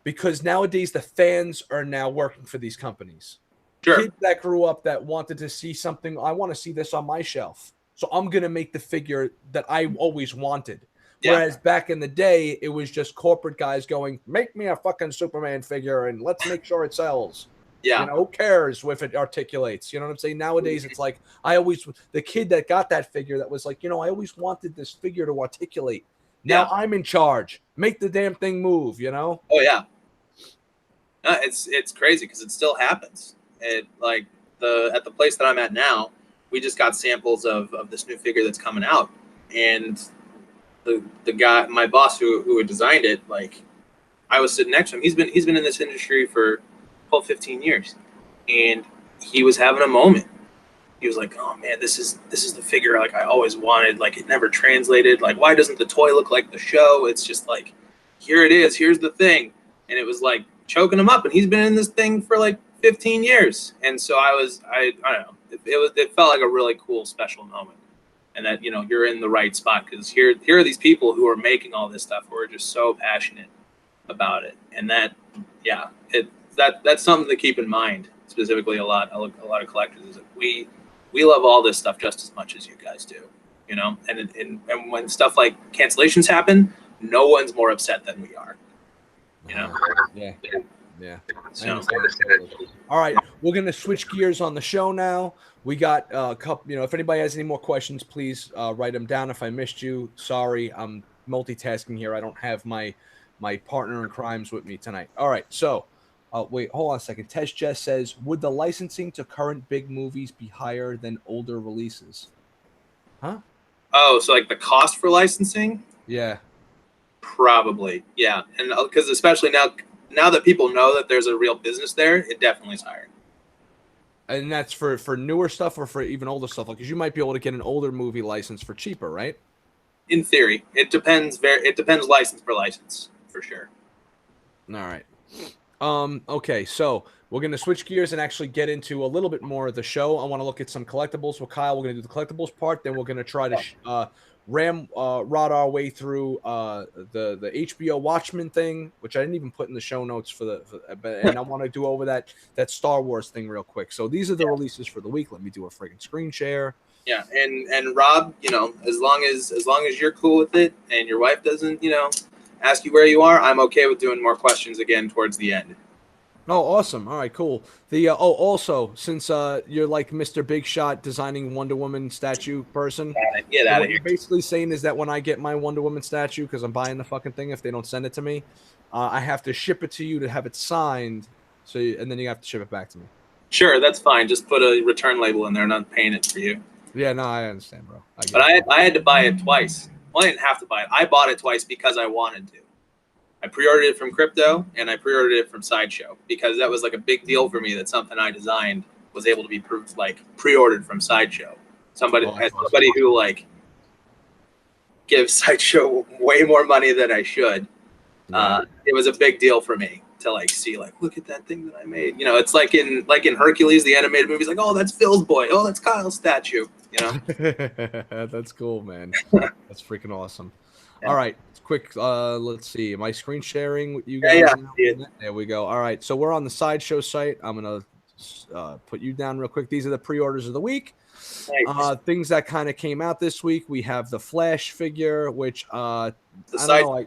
because nowadays the fans are now working for these companies.
Sure.
Kids that grew up that wanted to see something, I want to see this on my shelf, so I'm going to make the figure that I always wanted.
Yeah.
Whereas back in the day, it was just corporate guys going, make me a fucking Superman figure and let's make sure it sells.
Yeah.
You know, who cares if it articulates? You know what I'm saying? Nowadays, it's like the kid that got that figure that was like, I always wanted this figure to articulate. Now I'm in charge. Make the damn thing move,
Oh, yeah. It's crazy because it still happens. At the place that I'm at now, we just got samples of this new figure that's coming out, and the guy, my boss who had designed it, like I was sitting next to him. He's been in this industry for 12, 15 years, and he was having a moment. He was like, "Oh man, this is the figure like I always wanted. Like it never translated. Like why doesn't the toy look like the show? It's just like here it is. Here's the thing." And it was like choking him up. And he's been in this thing for like 15 years. And so I don't know. It felt like a really cool special moment. And that you're in the right spot because here are these people who are making all this stuff who are just so passionate about it. And that's something to keep in mind. Specifically, a lot of collectors is that we love all this stuff just as much as you guys do, And when stuff like cancellations happen, no one's more upset than we are,
Yeah.
So,
all right, we're gonna switch gears on the show now. We got a couple. If anybody has any more questions, please write them down. If I missed you, sorry. I'm multitasking here. I don't have my partner in crimes with me tonight. All right, so. Wait, hold on a second. Tesh Jess says, would the licensing to current big movies be higher than older releases? Huh?
Oh, so like the cost for licensing?
Yeah.
Probably, yeah. And because especially now that people know that there's a real business there, it definitely is higher. And
that's for newer stuff or for even older stuff? Because you might be able to get an older movie license for cheaper, right?
In theory. It depends license per license, for sure.
All right. Okay, so we're going to switch gears and actually get into a little bit more of the show. I want to look at some collectibles with Kyle. We're going to do the collectibles part. Then we're going to try to rod our way through the HBO Watchmen thing, which I didn't even put in the show notes and I want to do over that Star Wars thing real quick. So these are the releases for the week. Let me do a friggin' screen share.
Yeah, and Rob, as long as you're cool with it and your wife doesn't, ask you where you are, I'm okay with doing more questions again towards the end.
Oh, awesome. All right, cool. Also, since you're like Mr. Big Shot designing Wonder Woman statue person,
get out of here.
What you're basically saying is that when I get my Wonder Woman statue, because I'm buying the fucking thing if they don't send it to me, I have to ship it to you to have it signed, and then you have to ship it back to me.
Sure, that's fine. Just put a return label in there and I'm paying it for you.
Yeah, no, I understand, bro.
I had to buy it twice. Well, I didn't have to buy it. I bought it twice because I wanted to. I pre-ordered it from Crypto and I pre-ordered it from Sideshow because that was like a big deal for me that something I designed was able to be pre-ordered from Sideshow. Somebody who like gives Sideshow way more money than I should. It was a big deal for me to like see look at that thing that I made. It's like in Hercules, the animated movies, like, oh, that's Phil's boy. Oh, that's Kyle's statue.
That's cool, man. That's freaking awesome. Yeah. All right, quick. Let's see. Am I screen sharing with you guys?
Yeah.
There we go. All right, so we're on the Sideshow site. I'm gonna put you down real quick. These are the pre-orders of the week. Nice. Things that kind of came out this week. We have the Flash figure, which I don't know.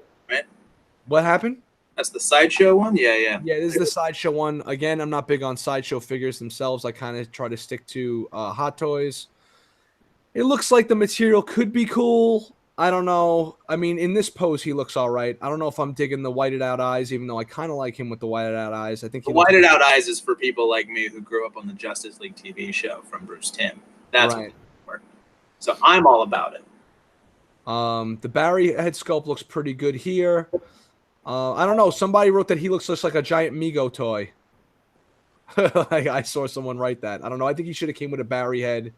What happened?
That's the Sideshow one? Yeah.
Yeah, this is the Sideshow one. Again, I'm not big on Sideshow figures themselves. I kind of try to stick to Hot Toys. It looks like the material could be cool. I don't know. I mean, in this pose, he looks all right. I don't know if I'm digging the whited out eyes, even though I kind of like him with the whited out eyes. I think
the whited out eyes is for people like me who grew up on the Justice League TV show from Bruce Timm. That's right. So I'm all about it.
The Barry head sculpt looks pretty good here. I don't know. Somebody wrote that he looks just like a giant Mego toy. I saw someone write that. I don't know. I think he should have came with a Barry head.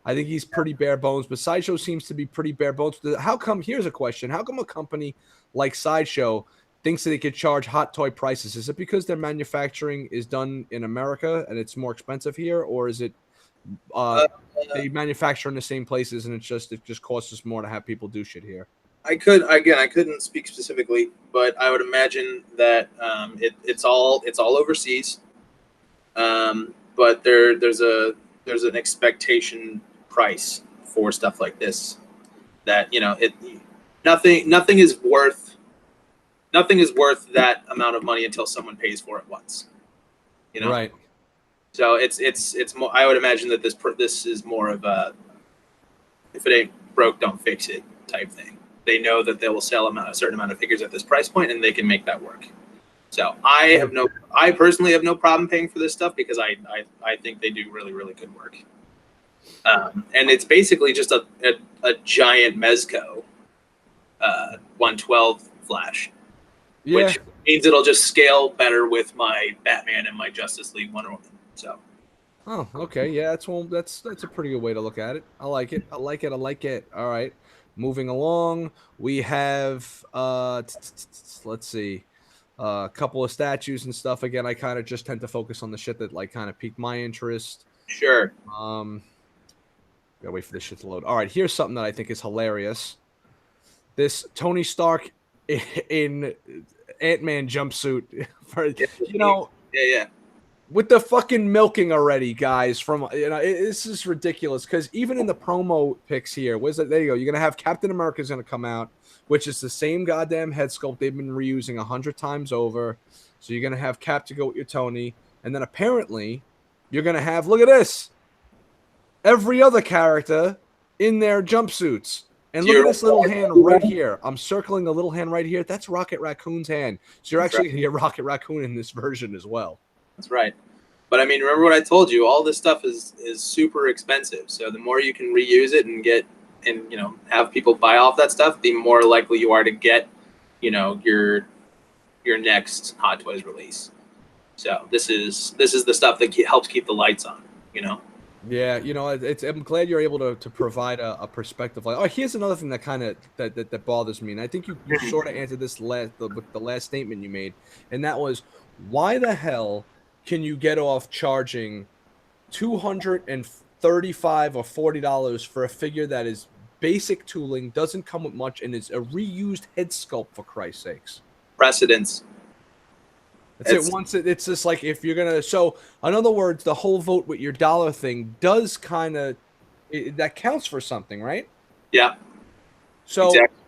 I think he's pretty bare bones, but Sideshow seems to be pretty bare bones. How come? Here's a question. How come a company like Sideshow thinks that they could charge hot toy prices? Is it because their manufacturing is done in America and it's more expensive here, or is it they manufacture in the same places and it just costs us more to have people do shit here?
I couldn't speak specifically, but I would imagine that it's all overseas. But there's an expectation price for stuff like this that nothing is worth that amount of money until someone pays for it once. You know,
Right.
So it's more. I would imagine that this is more of a if it ain't broke, don't fix it type thing. They know that they will sell a certain amount of figures at this price point, and they can make that work. So I personally have no problem paying for this stuff because I think they do really, really good work. And it's basically just a giant Mezco 112 flash, which means it'll just scale better with my Batman and my Justice League Wonder Woman. So.
Oh, okay. Yeah, that's a pretty good way to look at it. I like it. I like it. All right. Moving along, we have let's see. A couple of statues and stuff. Again, I kind of just tend to focus on the shit that like kind of piqued my interest.
Sure.
Gotta wait for this shit to load. All right, here's something that I think is hilarious. This Tony Stark in Ant-Man jumpsuit. For,
Yeah.
With the fucking milking already, guys. From this is ridiculous because even in the promo pics here, there you go. You're gonna have Captain America's gonna come out, which is the same goddamn head sculpt they've been reusing 100 times over. So you're gonna have Cap to go with your Tony, and then apparently you're gonna have look at this, every other character in their jumpsuits. And look at this little hand right here. I'm circling a little hand right here. That's Rocket Raccoon's hand. So you're actually gonna get Rocket Raccoon in this version as well.
That's right. But I mean, remember what I told you, all this stuff is super expensive. So the more you can reuse it and have people buy off that stuff, the more likely you are to get, your next Hot Toys release. So this is the stuff that helps keep the lights on,
Yeah, I'm glad you're able to provide a perspective. Like, here's another thing that kind of that bothers me, and I think you sort of answered this with the last statement you made, and that was, why the hell can you get off charging $235 or $40 for a figure that is basic tooling, doesn't come with much, and is a reused head sculpt, for Christ's sakes?
Precedence.
It's just like, if you're gonna, so in other words, the whole vote with your dollar thing does kind of that counts for something, right?
Yeah.
So
exactly.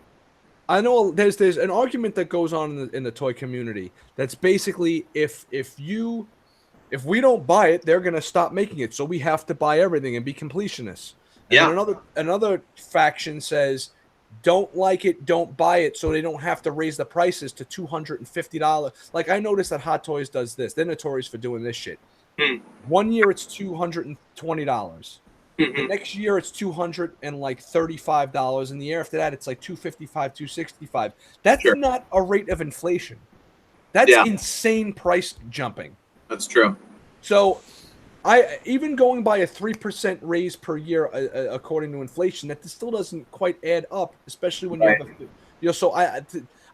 I know there's an argument that goes on in the toy community that's basically if we don't buy it, they're gonna stop making it, so we have to buy everything and be completionists. And then another faction says, don't like it, don't buy it, so they don't have to raise the prices to $250. Like, I noticed that Hot Toys does this. They're notorious for doing this shit. 1 year it's $220. The next year it's $235, and the year after that it's like $255, $265. That's not a rate of inflation. That's insane price jumping.
That's true. So
I even going by a 3% raise per year, according to inflation, that still doesn't quite add up, especially when you have so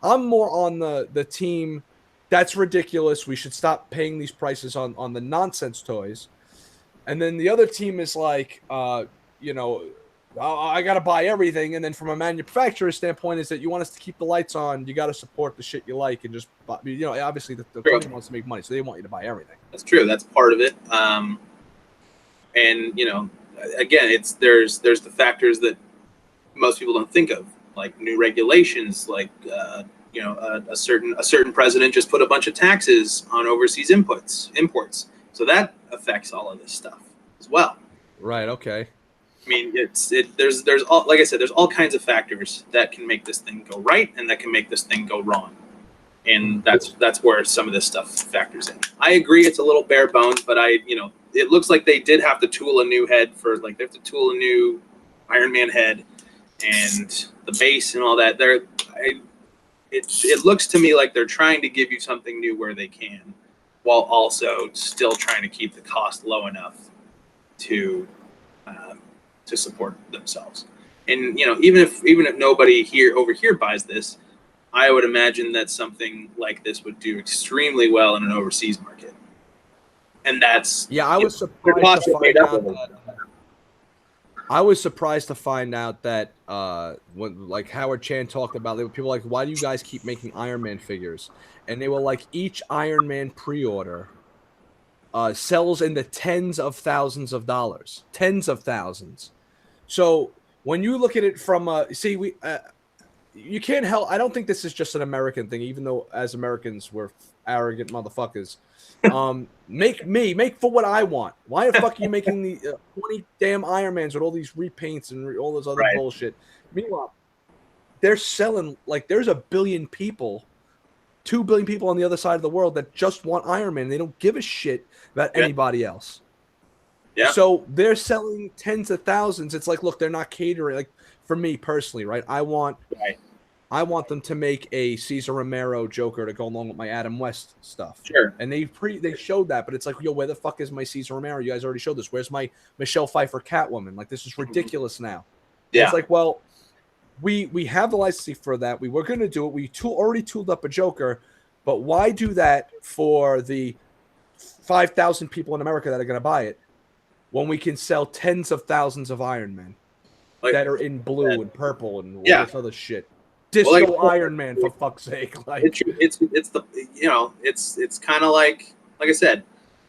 I'm more on the team. That's ridiculous. We should stop paying these prices on the nonsense toys. And then the other team is like, I got to buy everything. And then from a manufacturer standpoint is that you want us to keep the lights on. You got to support the shit you like and just, obviously the company wants to make money, so they want you to buy everything.
That's true. That's part of it. And again, there's the factors that most people don't think of, like new regulations, like a certain president just put a bunch of taxes on overseas imports. So that affects all of this stuff as well.
Right. Okay.
I mean, there's all, like I said, there's all kinds of factors that can make this thing go right and that can make this thing go wrong. And that's where some of this stuff factors in. I agree it's a little bare bones, but it looks like they did have to tool a new head they have to tool a new Iron Man head and the base and all that. It looks to me like they're trying to give you something new where they can, while also still trying to keep the cost low enough to support themselves. And even if nobody over here buys this, I would imagine that something like this would do extremely well in an overseas market. And that's
I was surprised to find out that. I was surprised to find out that when like Howard Chan talked about, people were like, why do you guys keep making Iron Man figures? And they were like, each Iron Man pre-order sells in the tens of thousands of dollars, tens of thousands. So when you look at it from you can't help. I don't think this is just an American thing, even though as Americans we're arrogant motherfuckers. Make for what I want. Why the fuck are you making the 20 damn Iron Mans with all these repaints and all this other bullshit? Meanwhile, they're selling like there's 1 billion people, 2 billion people on the other side of the world that just want Iron Man. They don't give a shit about anybody else.
Yeah.
So they're selling tens of thousands. It's like, look, they're not catering. Like for me personally, right? I want them to make a Cesar Romero Joker to go along with my Adam West stuff.
Sure.
And they showed that, but it's like, yo, where the fuck is my Cesar Romero? You guys already showed this. Where's my Michelle Pfeiffer Catwoman? Like, this is ridiculous now.
Yeah.
It's like, well, we have the licensing for that. We were going to do it. We already tooled up a Joker, but why do that for the 5,000 people in America that are going to buy it when we can sell tens of thousands of Iron Men that are in blue and purple and all this other shit? Disco Iron Man, for fuck's sake! Like
it's the it's kind of like I said,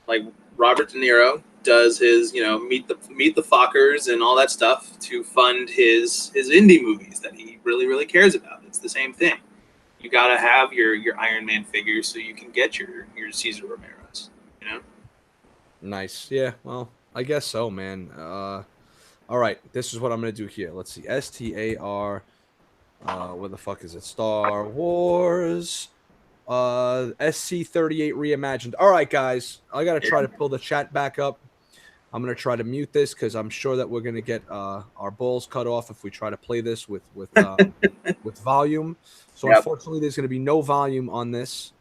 like Robert De Niro does his meet the Fockers and all that stuff to fund his indie movies that he really cares about. It's the same thing. You gotta have your Iron Man figures so you can get your Cesar Romeros.
Nice, yeah. Well, I guess so, man. All right, this is what I'm gonna do here. Let's see, STAR. Where the fuck is it? Star Wars. SC38 reimagined. All right, guys. I got to try to pull the chat back up. I'm going to try to mute this because I'm sure that we're going to get our balls cut off if we try to play this with volume. So unfortunately, there's going to be no volume on this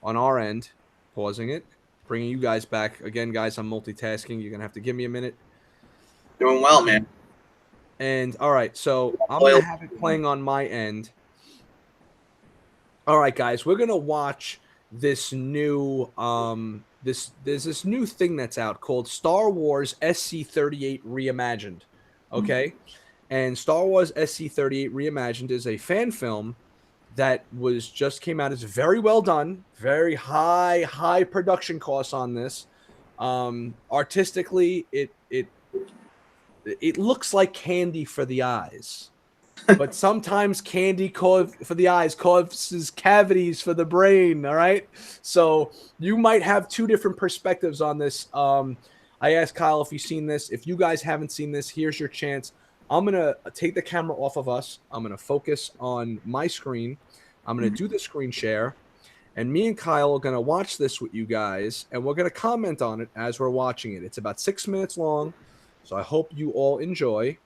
on our end. Pausing it. Bringing you guys back. Again, guys, I'm multitasking. You're going to have to give me a minute.
Doing well, man.
And all right, so I'm going to have it playing on my end. All right, guys, we're going to watch this new there's this new thing that's out called Star Wars SC38 Reimagined. Okay? And Star Wars SC38 Reimagined is a fan film that just came out. It's very well done, very high production costs on this. Artistically, it looks like candy for the eyes, but sometimes candy for the eyes causes cavities for the brain. All right. So you might have two different perspectives on this. I asked Kyle if he's seen this. If you guys haven't seen this, here's your chance. I'm going to take the camera off of us. I'm going to focus on my screen. I'm going to do the screen share, and me and Kyle are going to watch this with you guys, and we're going to comment on it as we're watching it. It's about 6 minutes long. So I hope you all enjoy.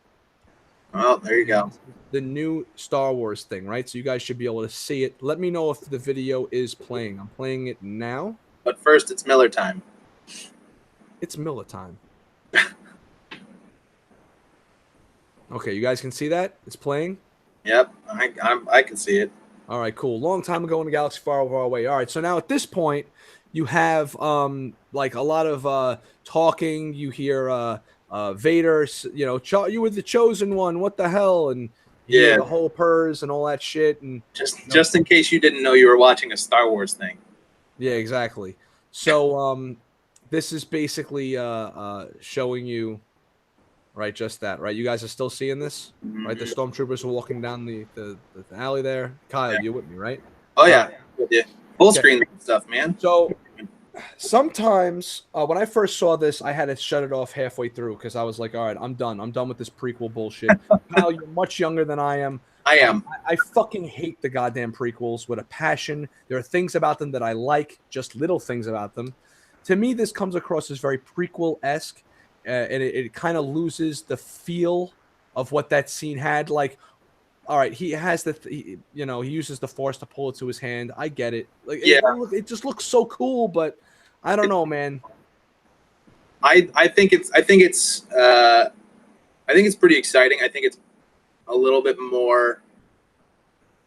Oh, there you go.
The new Star Wars thing, right? So you guys should be able to see it. Let me know if the video is playing. I'm playing it now.
But first, it's Miller time.
It's Miller time. Okay, you guys can see that? It's playing?
Yep, I can see it.
All right, cool. Long time ago in a galaxy far away. All right, so now at this point, you have like a lot of talking. You hear Vader, you were the chosen one. What the hell? And the whole purrs and all that shit. And
just in case you didn't know you were watching a Star Wars thing.
Yeah, exactly. So this is basically showing you, right? Just that, right? You guys are still seeing this, right? The stormtroopers are walking down the alley there. Kyle, you with me, right?
Oh yeah, full screen stuff, man.
So. Sometimes when I first saw this, I had to shut it off halfway through because I was like, all right, I'm done. I'm done with this prequel bullshit. Kyle, you're much younger than I am.
I am.
I fucking hate the goddamn prequels with a passion. There are things about them that I like, just little things about them. To me, this comes across as very prequel-esque, and it kind of loses the feel of what that scene had. Like, all right, he has he uses the Force to pull it to his hand. I get it. Like, it just looks so cool, but I don't know, man.
I think it's pretty exciting. I think it's a little bit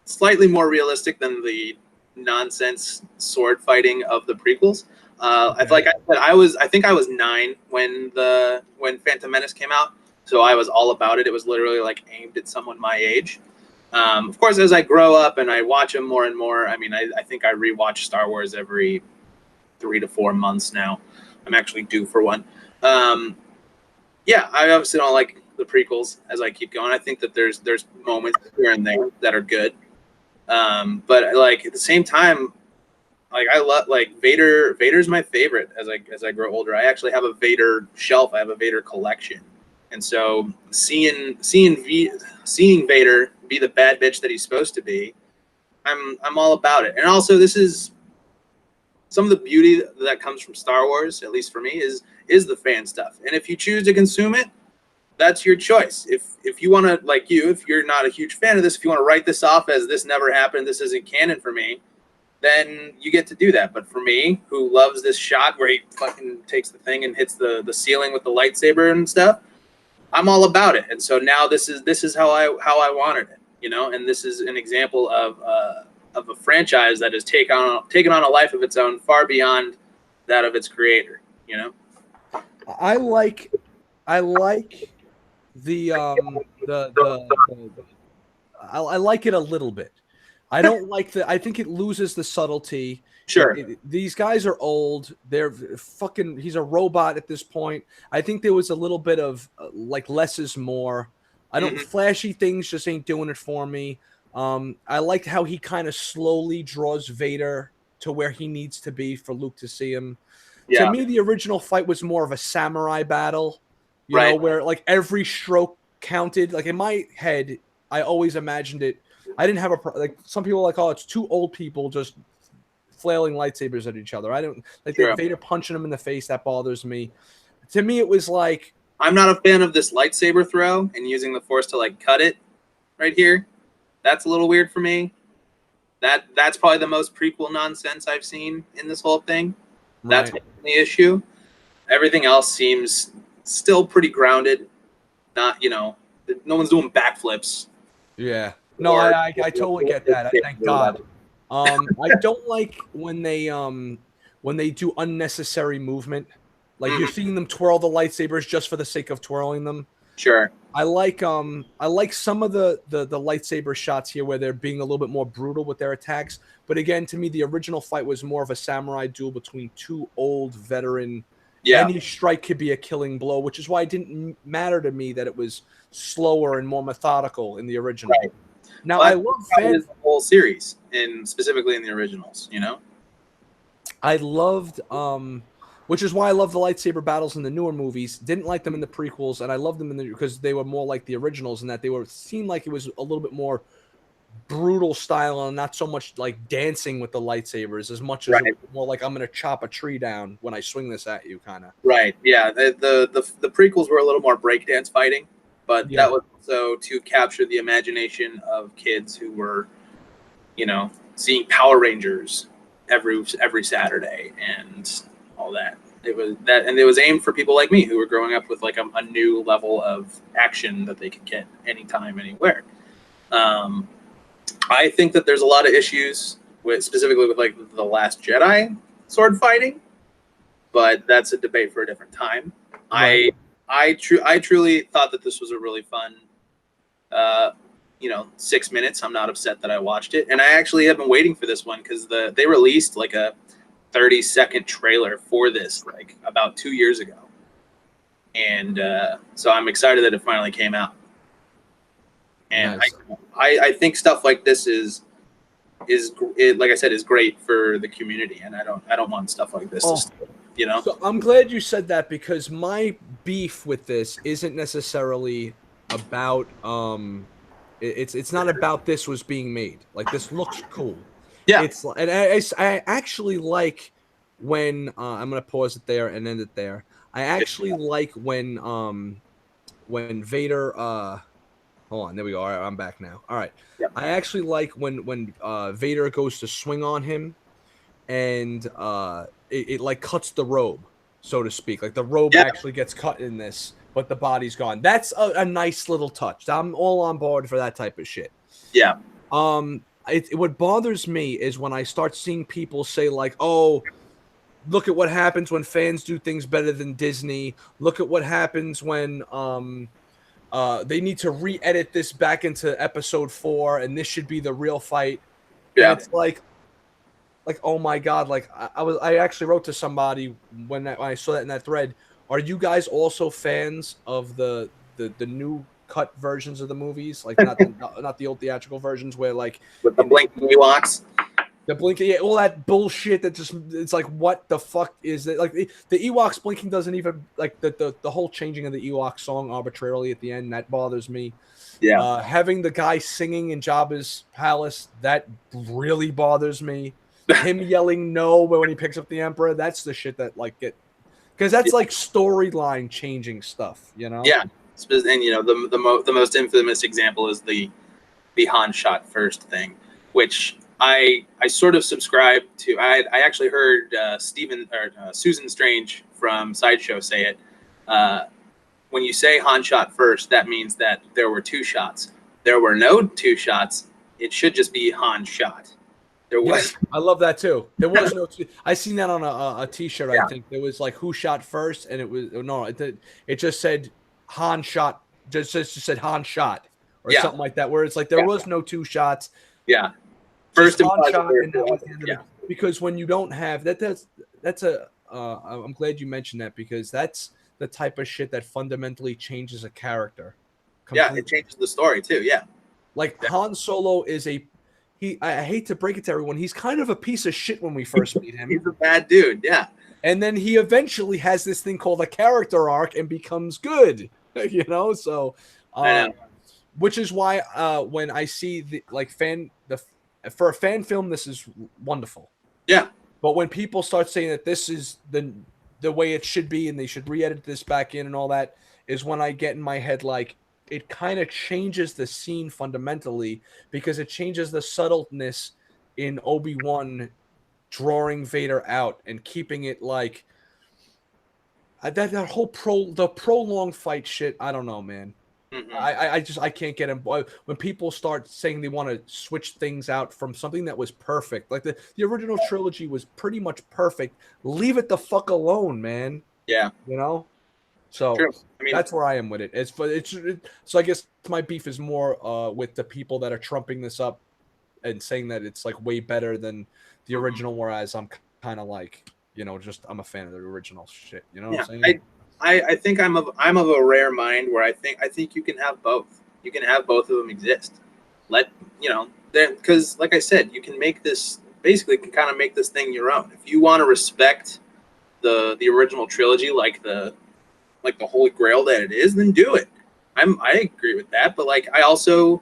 slightly more realistic than the nonsense sword fighting of the prequels. Like I said, I think I was 9 when Phantom Menace came out, so I was all about it. It was literally like aimed at someone my age. Of course, as I grow up and I watch them more and more, I mean, I think I rewatch Star Wars every 3 to 4 months now. I'm actually due for one. I obviously don't like the prequels as I keep going. I think that there's moments here and there that are good, but like at the same time, like I love like Vader. Vader's my favorite as I grow older. I actually have a Vader shelf. I have a Vader collection, and so seeing Vader be the bad bitch that he's supposed to be, I'm all about it. And also, this is some of the beauty that comes from Star Wars, at least for me, is the fan stuff. And if you choose to consume it, that's your choice. If you want to, like if you're not a huge fan of this, if you want to write this off as this never happened, this isn't canon for me, then you get to do that. But for me, who loves this shot where he fucking takes the thing and hits the ceiling with the lightsaber and stuff, I'm all about it. And so now this is how I wanted it, you know. And this is an example of a franchise that has taken on a life of its own, far beyond that of its creator, you know.
I like I like it a little bit. I don't like I think it loses the subtlety.
Sure.
These guys are old. They're fucking. He's a robot at this point. I think there was a little bit of like less is more. I don't flashy things just ain't doing it for me. I liked how he kind of slowly draws Vader to where he needs to be for Luke to see him. Yeah. To me, the original fight was more of a samurai battle, you know, where like every stroke counted. Like in my head, I always imagined it. I didn't have like some people are like, oh, it's two old people just flailing lightsabers at each other. I don't like Vader punching him in the face. That bothers me. To me, it was like,
I'm not a fan of this lightsaber throw and using the Force to like cut it right here. That's a little weird for me. That's probably the most prequel nonsense I've seen in this whole thing. That's the issue. Everything else seems still pretty grounded. Not, you know, no one's doing backflips.
Yeah. No, I totally get that. Thank God. I don't like when they do unnecessary movement. Like you're seeing them twirl the lightsabers just for the sake of twirling them.
Sure.
I like some of the lightsaber shots here where they're being a little bit more brutal with their attacks. But again, to me, the original fight was more of a samurai duel between two old veteran. Yeah. Any strike could be a killing blow, which is why it didn't matter to me that it was slower and more methodical in the original.
Right.
Now, I love
the whole series, and specifically in the originals, you know?
I loved, which is why I love the lightsaber battles in the newer movies. Didn't like them in the prequels, and I loved them because they were more like the originals, and that they seemed like it was a little bit more brutal style and not so much like dancing with the lightsabers as much as more like I'm going to chop a tree down when I swing this at you, kind of.
Right. Yeah. The prequels were a little more breakdance fighting. But that was also to capture the imagination of kids who were, you know, seeing Power Rangers every Saturday and all that. It was that, and it was aimed for people like me who were growing up with like a new level of action that they could get anytime, anywhere. I think that there's a lot of issues specifically with like the Last Jedi sword fighting, but that's a debate for a different time. Right. I truly thought that this was a really fun, 6 minutes. I'm not upset that I watched it. And I actually have been waiting for this one because they released like a 30-second trailer for this like about 2 years ago. And so I'm excited that it finally came out. And nice. I think stuff like this is like I said, is great for the community. And I don't want stuff like this to stay. You know?
So I'm glad you said that because my beef with this isn't necessarily about it's not about this was being made. Like this looks cool. Yeah. And I actually like when I'm gonna pause it there and end it there. I actually like when Vader hold on, there we go. All right, I'm back now. All right. Yep. I actually like when Vader goes to swing on him and it like cuts the robe, so to speak. Like the robe actually gets cut in this, but the body's gone. That's a nice little touch. I'm all on board for that type of shit.
Yeah.
What bothers me is when I start seeing people say like, oh, look at what happens when fans do things better than Disney. Look at what happens when they need to re-edit this back into episode 4 and this should be the real fight. Yeah. And it's like, oh my God, like I actually wrote to somebody when I saw that in that thread. Are you guys also fans of the the new cut versions of the movies, like not the old theatrical versions where like
with the blinking Ewoks.
The blinking, yeah, all that bullshit that just, it's like, what the fuck is that? Like the Ewoks blinking doesn't even, like the whole changing of the Ewok song arbitrarily at the end, that bothers me.
Yeah.
Having the guy singing in Jabba's palace, that really bothers me. Him yelling no when he picks up the Emperor, that's the shit that like because that's like storyline changing stuff, you know?
Yeah. And you know, the most infamous example is the Han shot first thing, which I sort of subscribe to. I actually heard Susan Strange from Sideshow say it. When you say Han shot first, that means that there were 2 shots. There were no 2 shots. It should just be Han shot. There was.
Yes, I love that too. There was no. I seen that on a T-shirt.
Yeah.
I think there was like who shot first, and it was no. It just said Han shot. Just said Han shot or something like that. Where it's like there was no 2 shots.
Yeah. First
Han shot, and that was the end of it. Because when you don't have that, that's a. I'm glad you mentioned that because that's the type of shit that fundamentally changes a character.
Completely. Yeah, it changes the story too. Yeah.
Like Han Solo is I hate to break it to everyone, he's kind of a piece of shit when we first meet him.
He's a bad dude, yeah.
And then he eventually has this thing called a character arc and becomes good, you know? So, which is why when I see for a fan film, this is wonderful.
Yeah.
But when people start saying that this is the way it should be and they should re-edit this back in and all that, is when I get in my head like, it kind of changes the scene fundamentally because it changes the subtleness in Obi-Wan drawing Vader out and keeping it like that whole prolonged fight shit. I don't know, man. Mm-hmm. I can't get him. When people start saying they want to switch things out from something that was perfect, like the original trilogy was pretty much perfect. Leave it the fuck alone, man.
Yeah.
You know? So I mean, that's where I am with it. So I guess my beef is more with the people that are trumping this up and saying that it's like way better than the original, whereas I'm kind of like, you know, just I'm a fan of the original shit. You know what I'm saying?
I think I'm of a rare mind where I think you can have both. You can have both of them exist. Because like I said, you can make this can kind of make this thing your own. If you want to respect the original trilogy, like the holy grail that it is, then do it. I agree with that, but like I also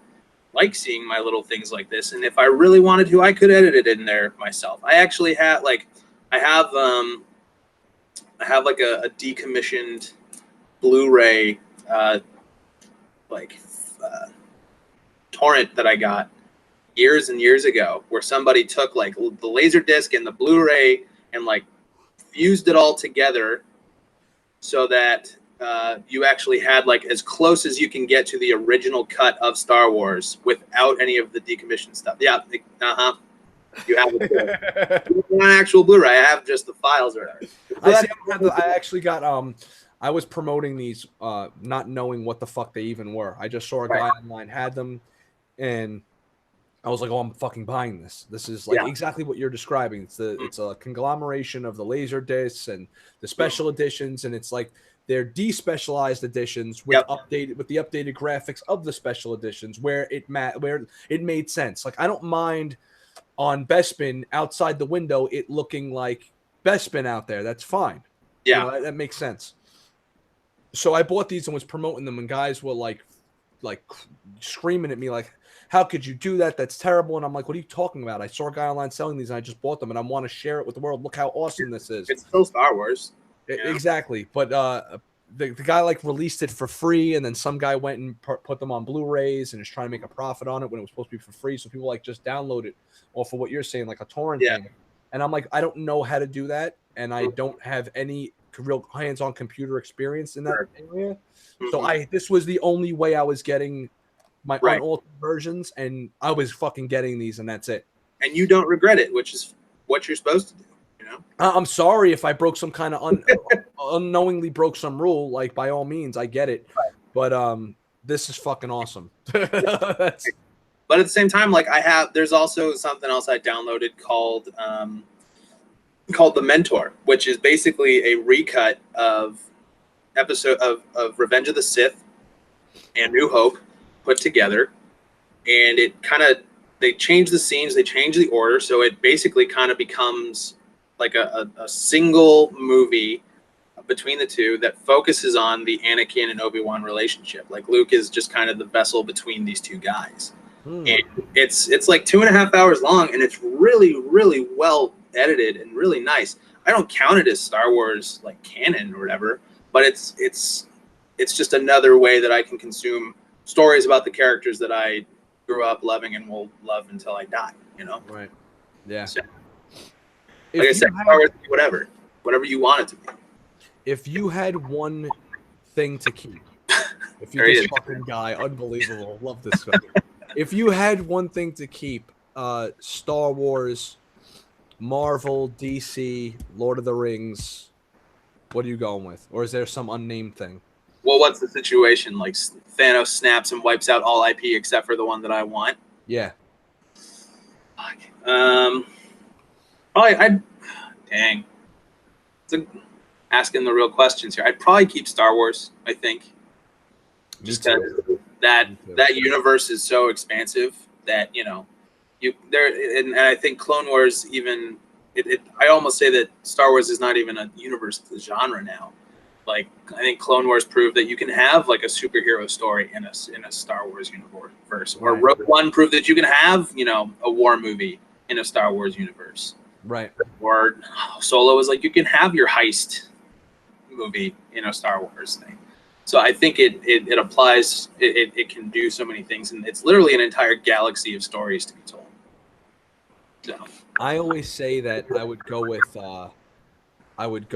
like seeing my little things like this, and if I really wanted to, I could edit it in there myself. I actually have I have like a decommissioned Blu-ray torrent that I got years and years ago, where somebody took like the laser disc and the Blu-ray and like fused it all together so that you actually had like as close as you can get to the original cut of Star Wars without any of the decommissioned stuff. Yeah, you have an actual Blu-ray. I have just the files or whatever.
I actually got I was promoting these not knowing what the fuck they even were. I just saw a guy online had them, and I was like, "Oh, I'm fucking buying this. This is like exactly what you're describing. It's a conglomeration of the laser discs and the special editions, and it's like they're despecialized editions with the updated graphics of the special editions where it made sense. Like I don't mind on Bespin outside the window it looking like Bespin out there. That's fine.
Yeah,
you know, that makes sense. So I bought these and was promoting them, and guys were like screaming at me like, how could you do that? That's terrible. And I'm like, what are you talking about? I saw a guy online selling these and I just bought them and I want to share it with the world. Look how awesome this is.
It's still Star Wars.
Exactly. But the guy like released it for free, and then some guy went and put them on Blu-rays and is trying to make a profit on it when it was supposed to be for free. So people like just download it off of what you're saying, like a torrent thing. And I'm like, I don't know how to do that. And I don't have any real hands-on computer experience in that area. So this was the only way I was getting my unaltered versions, and I was fucking getting these, and that's it.
And you don't regret it, which is what you're supposed to do. You know?
I'm sorry if I broke some kind of unknowingly broke some rule. Like by all means, I get it. But this is fucking awesome.
But at the same time, like there's also something else I downloaded called The Mentor, which is basically a recut of episode of Revenge of the Sith and New Hope put together, and they change the scenes, they change the order, so it basically kind of becomes like a single movie between the two that focuses on the Anakin and Obi-Wan relationship. Like Luke is just kind of the vessel between these two guys. And it's like 2.5 hours long, and it's really, really well edited and really nice. I don't count it as Star Wars like canon or whatever, but it's just another way that I can consume stories about the characters that I grew up loving and will love until I die, you know?
Right. Yeah.
So, like I said, Star Wars, whatever you want it to be.
If you had one thing to keep, if you're this fucking guy, unbelievable, love this guy. If you had one thing to keep, Star Wars, Marvel, DC, Lord of the Rings, what are you going with? Or is there some unnamed thing?
Well, what's the situation? Like Thanos snaps and wipes out all IP except for the one that I want?
Yeah.
Dang. Asking the real questions here. I'd probably keep Star Wars, I think. Just because that universe is so expansive that, you know, and I think Clone Wars even I almost say that Star Wars is not even a universe, it's a genre now. Like I think Clone Wars proved that you can have like a superhero story in a Star Wars universe. Or Rogue One proved that you can have, you know, a war movie in a Star Wars universe.
Right.
Or Solo is like you can have your heist movie in a Star Wars thing. So I think it applies. It can do so many things, and it's literally an entire galaxy of stories to be told. So
I always say that I would go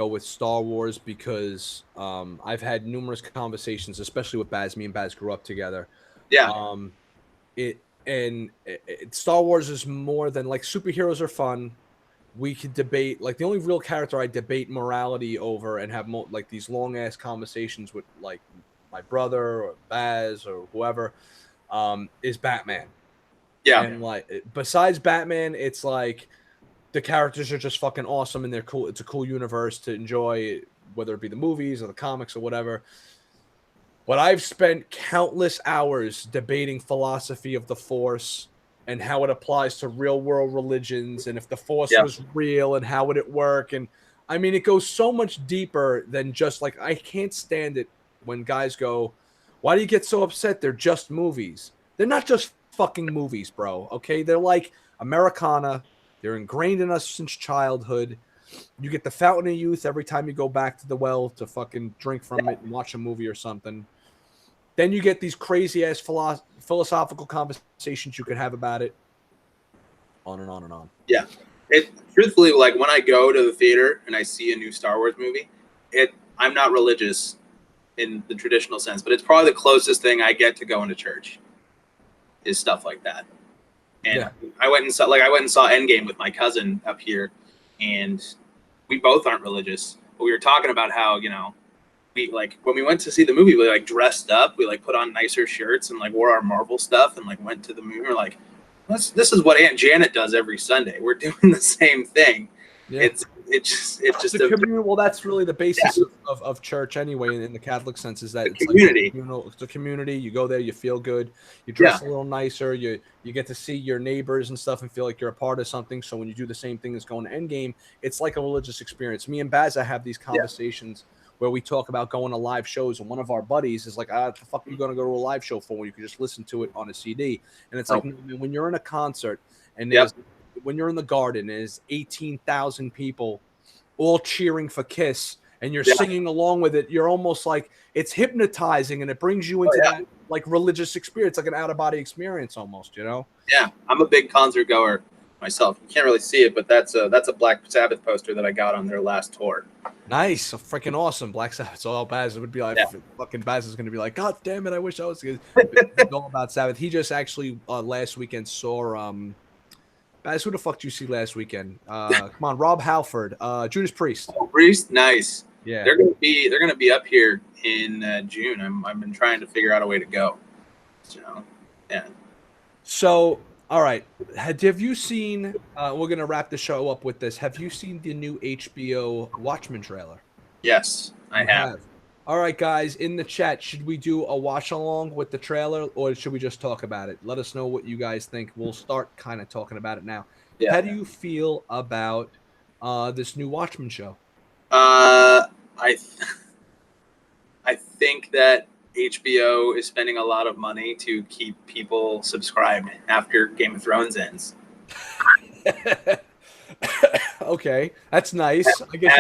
with Star Wars because I've had numerous conversations, especially with Baz. Me and Baz grew up together.
Yeah.
Star Wars is more than like superheroes are fun. We could debate, like the only real character I debate morality over and have like these long ass conversations with like my brother or Baz or whoever is Batman.
Yeah.
And like besides Batman, it's like the characters are just fucking awesome and they're cool. It's a cool universe to enjoy, whether it be the movies or the comics or whatever. But I've spent countless hours debating philosophy of the Force and how it applies to real world religions, and if the Force was real and how would it work. And I mean, it goes so much deeper than just like, I can't stand it when guys go, why do you get so upset? They're just movies. They're not just fucking movies, bro. Okay. They're like Americana. They're ingrained in us since childhood. You get the fountain of youth every time you go back to the well to fucking drink from it and watch a movie or something. Then you get these crazy ass philosophical conversations you could have about it. On and on and on.
Yeah. Truthfully, like when I go to the theater and I see a new Star Wars movie, I'm not religious in the traditional sense, but it's probably the closest thing I get to going to church is stuff like that. And I went and saw Endgame with my cousin up here, and we both aren't religious, but we were talking about how, you know, we like when we went to see the movie, we like dressed up, we like put on nicer shirts and like wore our Marvel stuff and like went to the movie. We're like, this is what Aunt Janet does every Sunday. We're doing the same thing. Yeah. It's just
a community. Well, that's really the basis of church anyway. In the Catholic sense, is that it's
community.
Like, it's a community. You go there, you feel good. You dress a little nicer. You get to see your neighbors and stuff and feel like you're a part of something. So when you do the same thing as going to Endgame, it's like a religious experience. Me and Baza have these conversations where we talk about going to live shows, and one of our buddies is like, the fuck are you going to go to a live show for when you can just listen to it on a CD? And it's like, when you're in a concert and when you're in the garden, there's 18,000 people all cheering for Kiss, and you're singing along with it, you're almost like, it's hypnotizing, and it brings you into that like religious experience, like an out-of-body experience almost, you know?
Yeah, I'm a big concert goer myself. You can't really see it, but that's a Black Sabbath poster that I got on their last tour.
Nice, freaking awesome. Black Sabbath. So all Baz would be like, fucking Baz is going to be like, God damn it, I wish I was good. All about Sabbath. He just actually last weekend saw Baz, who the fuck did you see last weekend? Come on, Rob Halford, Judas Priest.
Priest, nice.
Yeah,
they're gonna be up here in June. I've been trying to figure out a way to go. So, yeah.
So, all right, have you seen? We're gonna wrap the show up with this. Have you seen the new HBO Watchmen trailer?
Yes, I have.
All right, guys, in the chat, should we do a watch along with the trailer, or should we just talk about it? Let us know what you guys think. We'll start kind of talking about it now.
Yeah.
How do you feel about this new Watchmen show?
I think that HBO is spending a lot of money to keep people subscribed after Game of Thrones ends.
Okay, that's nice. I guess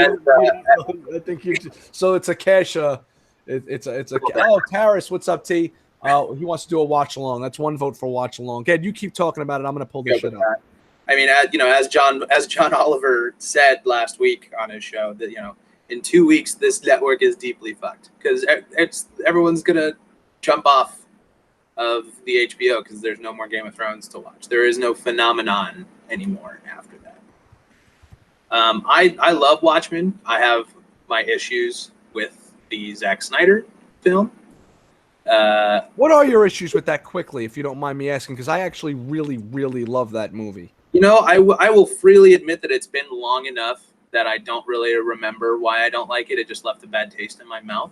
I think you. So it's a cash. It's a. Oh, Taris, what's up, T? He wants to do a watch along. That's one vote for watch along. Ed, you keep talking about it. I'm gonna pull this shit up.
I mean, as John Oliver said last week on his show, that in 2 weeks this network is deeply fucked because everyone's gonna jump off of the HBO because there's no more Game of Thrones to watch. There is no phenomenon anymore after that. I love Watchmen. I have my issues with the Zack Snyder film.
What are your issues with that quickly, if you don't mind me asking? Because I actually really, really love that movie.
I will freely admit that it's been long enough that I don't really remember why I don't like it. It just left a bad taste in my mouth.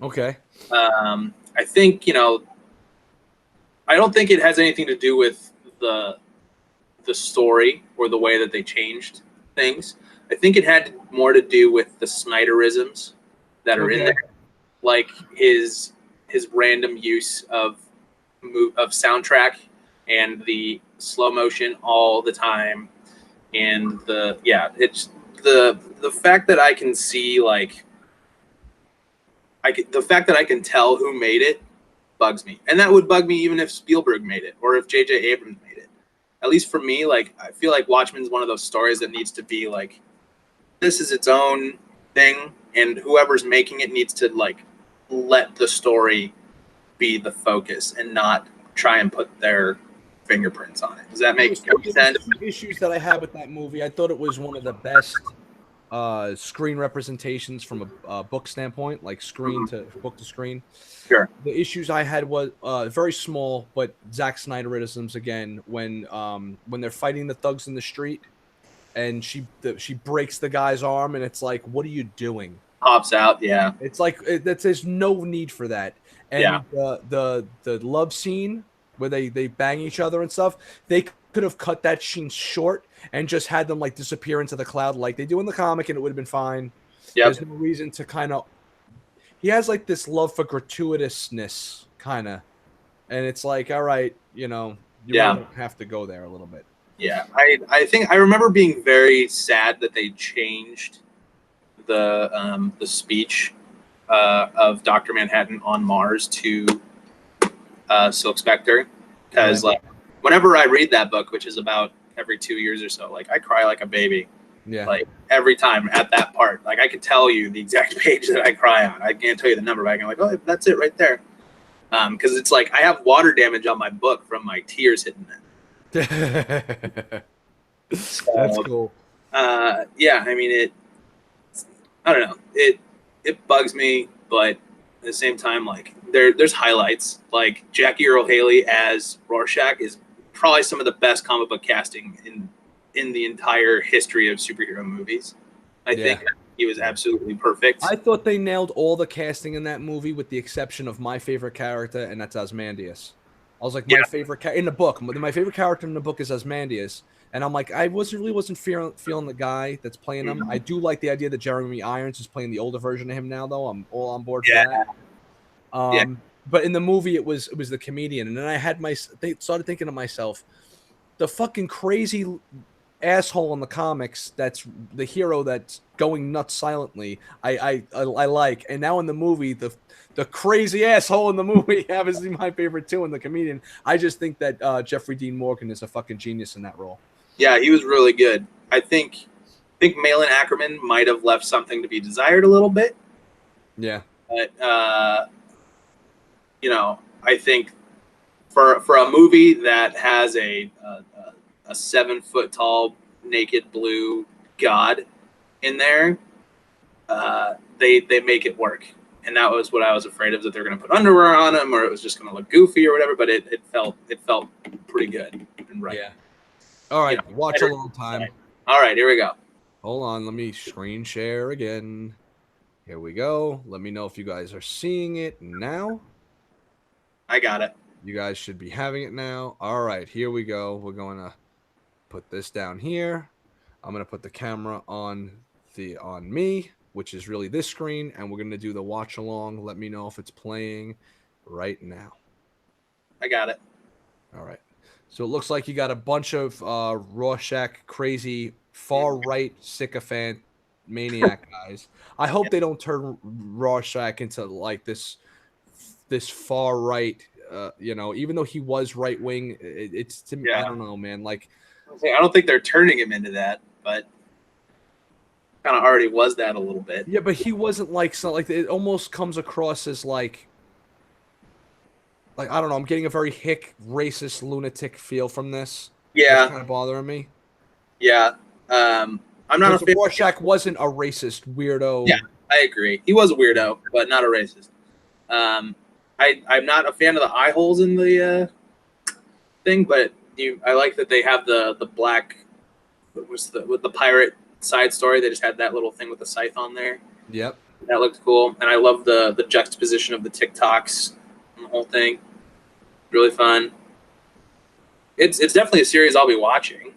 Okay.
I think, I don't think it has anything to do with the story or the way that they changed things. I think it had more to do with the Snyderisms that are in there, like his random use of soundtrack and the slow motion all the time, and it's the fact that I can see the fact that I can tell who made it bugs me, and that would bug me even if Spielberg made it or if J.J. Abrams made it. At least for me, I feel like Watchmen's one of those stories that needs to be this is its own thing, and whoever's making it needs to let the story be the focus and not try and put their fingerprints on it. Does that make sense?
The issues that I had with that movie, I thought it was one of the best screen representations from a book standpoint, like screen to book to screen.
Sure.
The issues I had was very small, but Zack Snyderisms again when they're fighting the thugs in the street, and she breaks the guy's arm, and it's like, what are you doing?
Pops out, yeah.
It's like there's no need for that. And the love scene where they bang each other and stuff, they could have cut that scene short and just had them disappear into the cloud like they do in the comic, and it would have been fine. Yep. There's no reason to kind of. He has this love for gratuitousness, kind of, and it's like, all right, you don't have to go there a little bit.
Yeah, I think I remember being very sad that they changed the speech of Dr. Manhattan on Mars to Silk Spectre, because whenever I read that book, which is about every 2 years or so, I cry like a baby.
Yeah.
Every time at that part, I could tell you the exact page that I cry on. I can't tell you the number, but I can oh, that's it right there. Because it's I have water damage on my book from my tears hitting it. So,
that's cool.
Yeah, I mean I don't know. It bugs me, but at the same time, there's highlights. Jackie Earle Haley as Rorschach is probably some of the best comic book casting in the entire history of superhero movies. I think he was absolutely perfect.
I thought they nailed all the casting in that movie with the exception of my favorite character, and that's Ozymandias. I was my favorite in the book. My favorite character in the book is Ozymandias, and I'm I wasn't feeling the guy that's playing him. I do like the idea that Jeremy Irons is playing the older version of him now, though. I'm all on board for that. But in the movie, it was the comedian, and then I had started thinking to myself, the fucking crazy asshole in the comics that's the hero that's going nuts silently. I like, and now in the movie, the crazy asshole in the movie happens to be my favorite too, and the comedian. I just think that Jeffrey Dean Morgan is a fucking genius in that role. Yeah,
he was really good. I think Malin Ackerman might have left something to be desired a little bit.
Yeah,
but I think for a movie that has a 7 foot tall naked blue god in there, they make it work. And that was what I was afraid of, that they're going to put underwear on him or it was just going to look goofy or whatever, but it felt pretty good and right.
Yeah. All right, watch a long time.
All right, here we go.
Hold on, let me screen share again. Here we go. Let me know if you guys are seeing it now.
I got it.
You guys should be having it now. All right, here we go. We're going to put this down here. I'm going to put the camera on me, which is really this screen, and we're going to do the watch along. Let me know if it's playing right now.
I got it.
All right. So it looks like you got a bunch of Rorschach crazy far right sycophant maniac guys. I hope they don't turn Rorschach into like this far right. Even though he was right wing, it's to me.
Yeah.
I don't know, man. Like,
I don't think they're turning him into that, but kind of already was that a little bit.
yeah, but he wasn't like it almost comes across as like I don't know. I'm getting a very hick, racist, lunatic feel from this.
Yeah,
it's kind of bothering me.
Yeah, I'm not a fan.
Rorschach wasn't a racist weirdo.
Yeah, I agree. He was a weirdo, but not a racist. I'm not a fan of the eye holes in the thing, but I like that they have the black. With the pirate side story, they just had that little thing with the scythe on there.
Yep,
that looked cool, and I love the juxtaposition of the TikToks and the whole thing. Really fun. It's definitely a series I'll be watching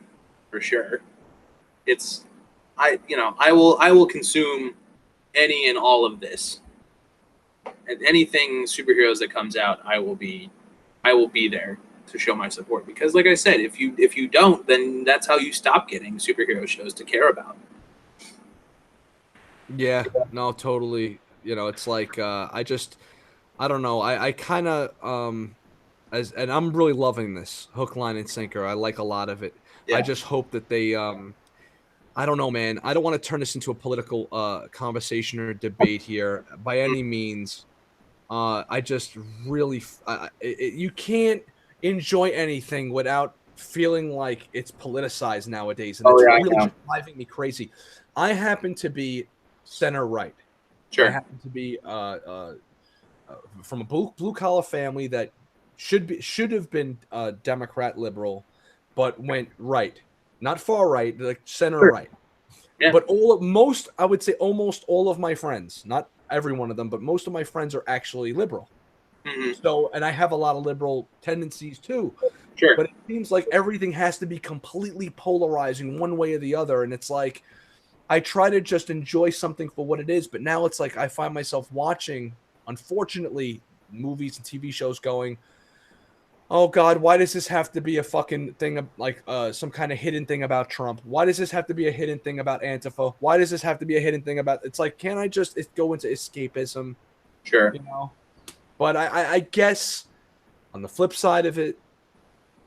for sure. I will consume any and all of this. And anything superheroes that comes out, I will be there to show my support, because like I said, if you don't, then that's how you stop getting superhero shows to care about.
Yeah, no, totally. It's like I don't know. I kind of and I'm really loving this hook, line, and sinker. I like a lot of it.
Yeah.
I just hope that they I don't know, man. I don't want to turn this into a political conversation or debate here by any means. I just really you can't enjoy anything without feeling like it's politicized nowadays, and that's really just driving me crazy. I happen to be center right.
Sure.
I happen to be from a blue collar family that should have been Democrat liberal, but went right, not far right, like center right.
Yeah.
But I would say almost all of my friends, not every one of them, but most of my friends are actually liberal.
Mm-hmm.
So, and I have a lot of liberal tendencies too.
Sure.
But it seems like everything has to be completely polarizing one way or the other. And it's like, I try to just enjoy something for what it is. But now it's like I find myself watching, unfortunately, movies and TV shows going, oh God, why does this have to be a fucking thing of like some kind of hidden thing about Trump? Why does this have to be a hidden thing about Antifa? Why does this have to be a hidden thing about? It's like, can't I just go into escapism?
Sure.
But I guess on the flip side of it,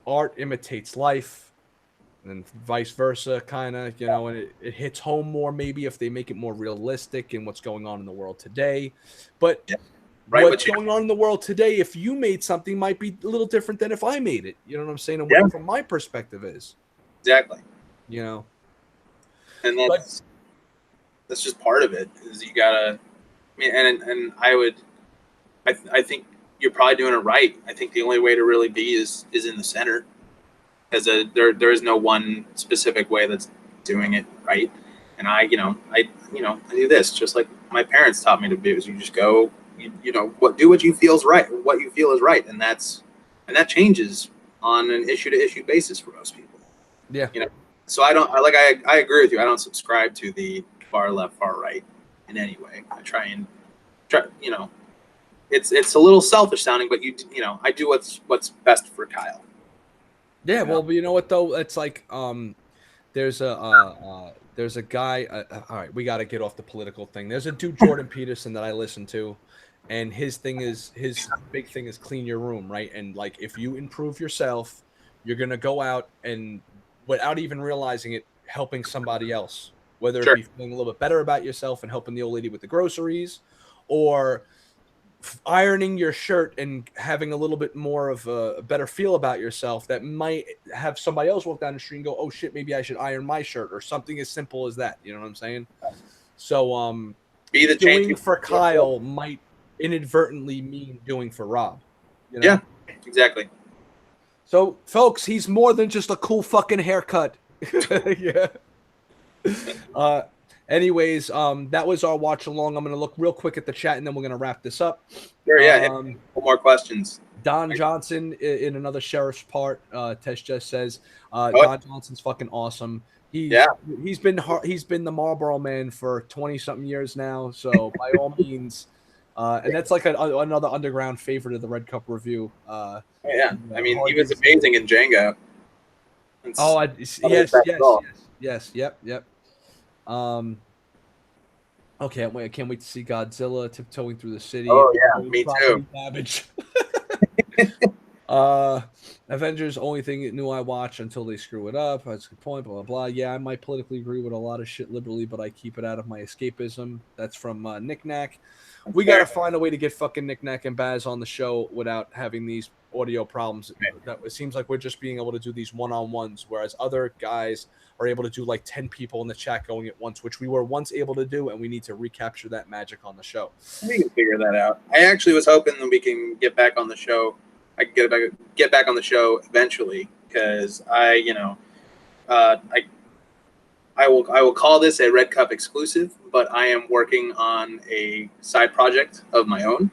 art imitates life, and vice versa, kind of, and it hits home more maybe if they make it more realistic in what's going on in the world today. But
yeah. Right,
what's going on in the world today, if you made something, might be a little different than if I made it. You know what I'm saying? And what from my perspective is.
Exactly. And that's just part of it. Is you gotta. I mean, and I think you're probably doing it right. I think the only way to really be is in the center, because there is no one specific way that's doing it right. And I do this just like my parents taught me to do. Is you just go. Do what you feel is right, what you feel is right, and that changes on an issue to issue basis for most people.
Yeah.
So I agree with you. I don't subscribe to the far left, far right in any way. I try. It's a little selfish sounding, but I do what's best for Kyle.
Yeah. Well, you know what though? It's like there's a guy. All right, we got to get off the political thing. There's a dude, Jordan Peterson, that I listen to. And his big thing is clean your room, right? And like, if you improve yourself, you're going to go out and without even realizing it, helping somebody else, whether it be feeling a little bit better about yourself and helping the old lady with the groceries, or ironing your shirt and having a little bit more of a better feel about yourself that might have somebody else walk down the street and go, oh shit, maybe I should iron my shirt, or something as simple as that. You know what I'm saying? So,
be the
doing for Kyle might inadvertently mean doing for Rob.
Yeah, exactly.
So, folks, he's more than just a cool fucking haircut. Yeah. Anyways, that was our watch along. I'm gonna look real quick at the chat, and then we're gonna wrap this up.
Sure, yeah. One more questions.
Don Johnson in another sheriff's part. Tesh just says Don Johnson's fucking awesome. He's been the Marlboro Man for 20-something years now. So by all means, and that's like another underground favorite of the Red Cup review.
I mean, he was amazing in Django.
Yes. Yep. Okay, I can't wait to see Godzilla tiptoeing through the city.
Oh yeah, me too.
Damage. Avengers, only thing new I watch until they screw it up. That's a good point. Blah blah blah. Yeah, I might politically agree with a lot of shit liberally, but I keep it out of my escapism. That's from Nick Knack. We gotta find a way to get fucking Nick Knack and Baz on the show without having these audio problems. It seems like we're just being able to do these one-on-ones, whereas other guys are able to do like 10 people in the chat going at once, which we were once able to do, and we need to recapture that magic on the show.
We can figure that out. I actually was hoping that we can get back on the show. I can get back on the show eventually, because I will call this a Red Cup exclusive, but I am working on a side project of my own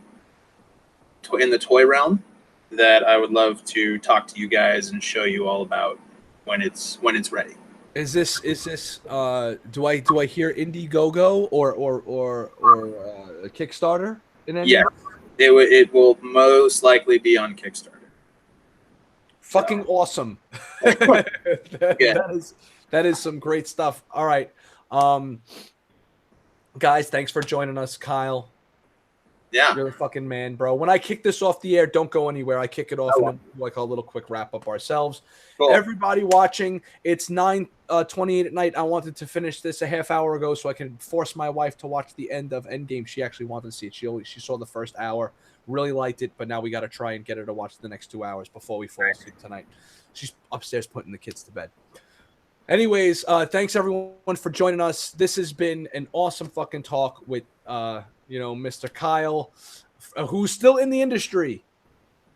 in the toy realm that I would love to talk to you guys and show you all about when it's ready.
Is this do I hear Indiegogo or a Kickstarter in any?
Yeah, it will most likely be on Kickstarter.
Fucking awesome. That is some great stuff. All right. Guys, thanks for joining us, Kyle.
Yeah.
You're a fucking man, bro. When I kick this off the air, don't go anywhere. I kick it off and then like a little quick wrap up ourselves. Cool. Everybody watching, it's 9:28 at night. I wanted to finish this a half hour ago so I can force my wife to watch the end of Endgame. She actually wanted to see it. She saw the first hour, really liked it, but now we got to try and get her to watch the next 2 hours before we fall asleep tonight. She's upstairs putting the kids to bed. Anyways, thanks everyone for joining us. This has been an awesome fucking talk with Mr. Kyle, who's still in the industry.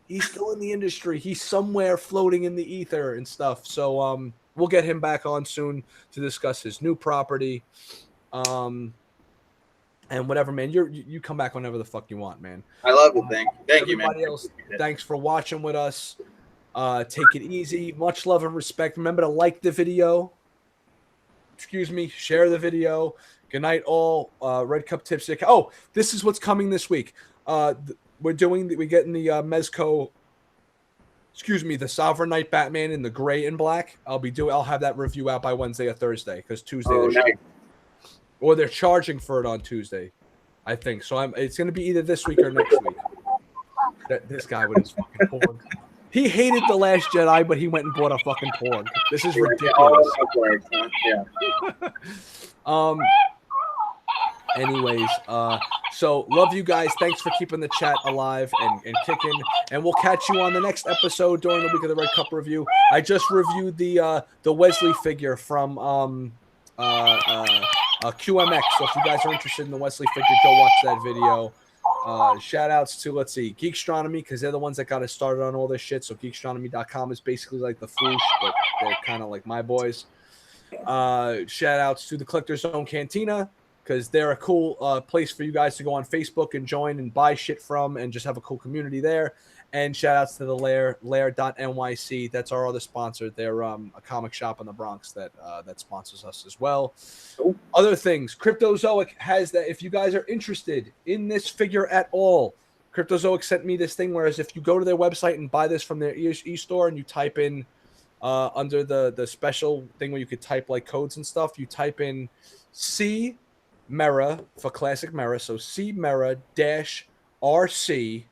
He's still in the industry. He's somewhere floating in the ether and stuff. So we'll get him back on soon to discuss his new property. And whatever, man. You come back whenever the fuck you want, man.
I love it. Thank you, man.
Everybody else, thanks for watching with us. Take it easy. Much love and respect. Remember to like the video. Share the video. Good night, all. Red Cup tips. Oh, this is what's coming this week. We're getting the Mezco. The Sovereign Knight Batman in the gray and black. I'll have that review out by Wednesday or Thursday because Tuesday or they're charging for it on Tuesday, I think. So it's going to be either this week or next week. This guy with his fucking porg. He hated The Last Jedi, but he went and bought a fucking porg. This is ridiculous. Anyways, so love you guys. Thanks for keeping the chat alive and kicking. And we'll catch you on the next episode during the week of the Red Cup review. I just reviewed the Wesley figure from QMX. So if you guys are interested in the Wesley figure, go watch that video. Shout outs to, Geekstronomy, because they're the ones that got us started on all this shit. So geekstronomy.com is basically like the Floosh, but they're kind of like my boys. Shout outs to the Collector's Zone Cantina, because they're a cool place for you guys to go on Facebook and join and buy shit from and just have a cool community there. And shout outs to the Lair.nyc. That's our other sponsor. They're a comic shop in the Bronx that sponsors us as well.
Cool.
Other things, Cryptozoic has that. If you guys are interested in this figure at all, Cryptozoic sent me this thing, whereas if you go to their website and buy this from their e-store and you type in under the special thing where you could type like codes and stuff, you type in C Mera for classic Mera, so C Mera -RC.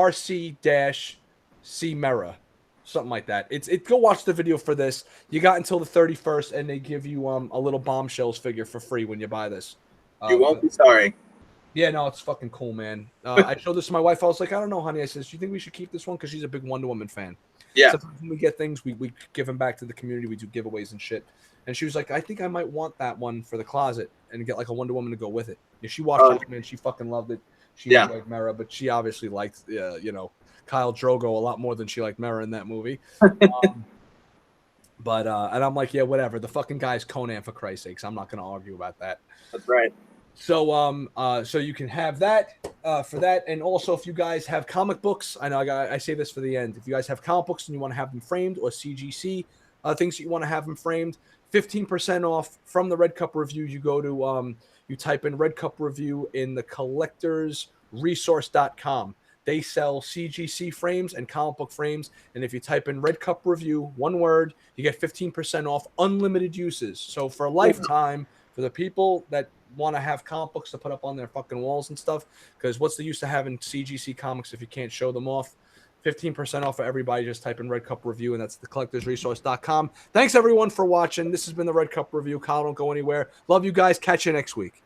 RC-C Mera, something like that. Go watch the video for this. You got until the 31st, and they give you a little Bombshells figure for free when you buy this.
You won't be sorry.
Yeah, no, it's fucking cool, man. I showed this to my wife. I was like, I don't know, honey. I said, do you think we should keep this one? Because she's a big Wonder Woman fan.
Yeah.
Sometimes when we get things, we give them back to the community. We do giveaways and shit. And she was like, I think I might want that one for the closet and get like a Wonder Woman to go with it. Yeah, she watched it, man. She fucking loved it. She liked Mera, but she obviously liked, Kyle Drogo a lot more than she liked Mera in that movie. But and I'm like, yeah, whatever. The fucking guy's Conan, for Christ's sakes. I'm not going to argue about that.
That's right.
So so you can have that for that, and also if you guys have comic books, I know I say this for the end. If you guys have comic books and you want to have them framed, or CGC things that you want to have them framed, 15% off from the Red Cup Review. You go to you type in Red Cup Review in the collectorsresource.com. They sell CGC frames and comic book frames, and if you type in Red Cup Review, one word, you get 15% off, unlimited uses. So for a lifetime, for the people that want to have comic books to put up on their fucking walls and stuff, because what's the use of having CGC comics if you can't show them off? 15% off for everybody. Just type in Red Cup Review, and that's the collectorsresource.com. Thanks everyone for watching. This has been the Red Cup Review. Kyle, don't go anywhere. Love you guys. Catch you next week.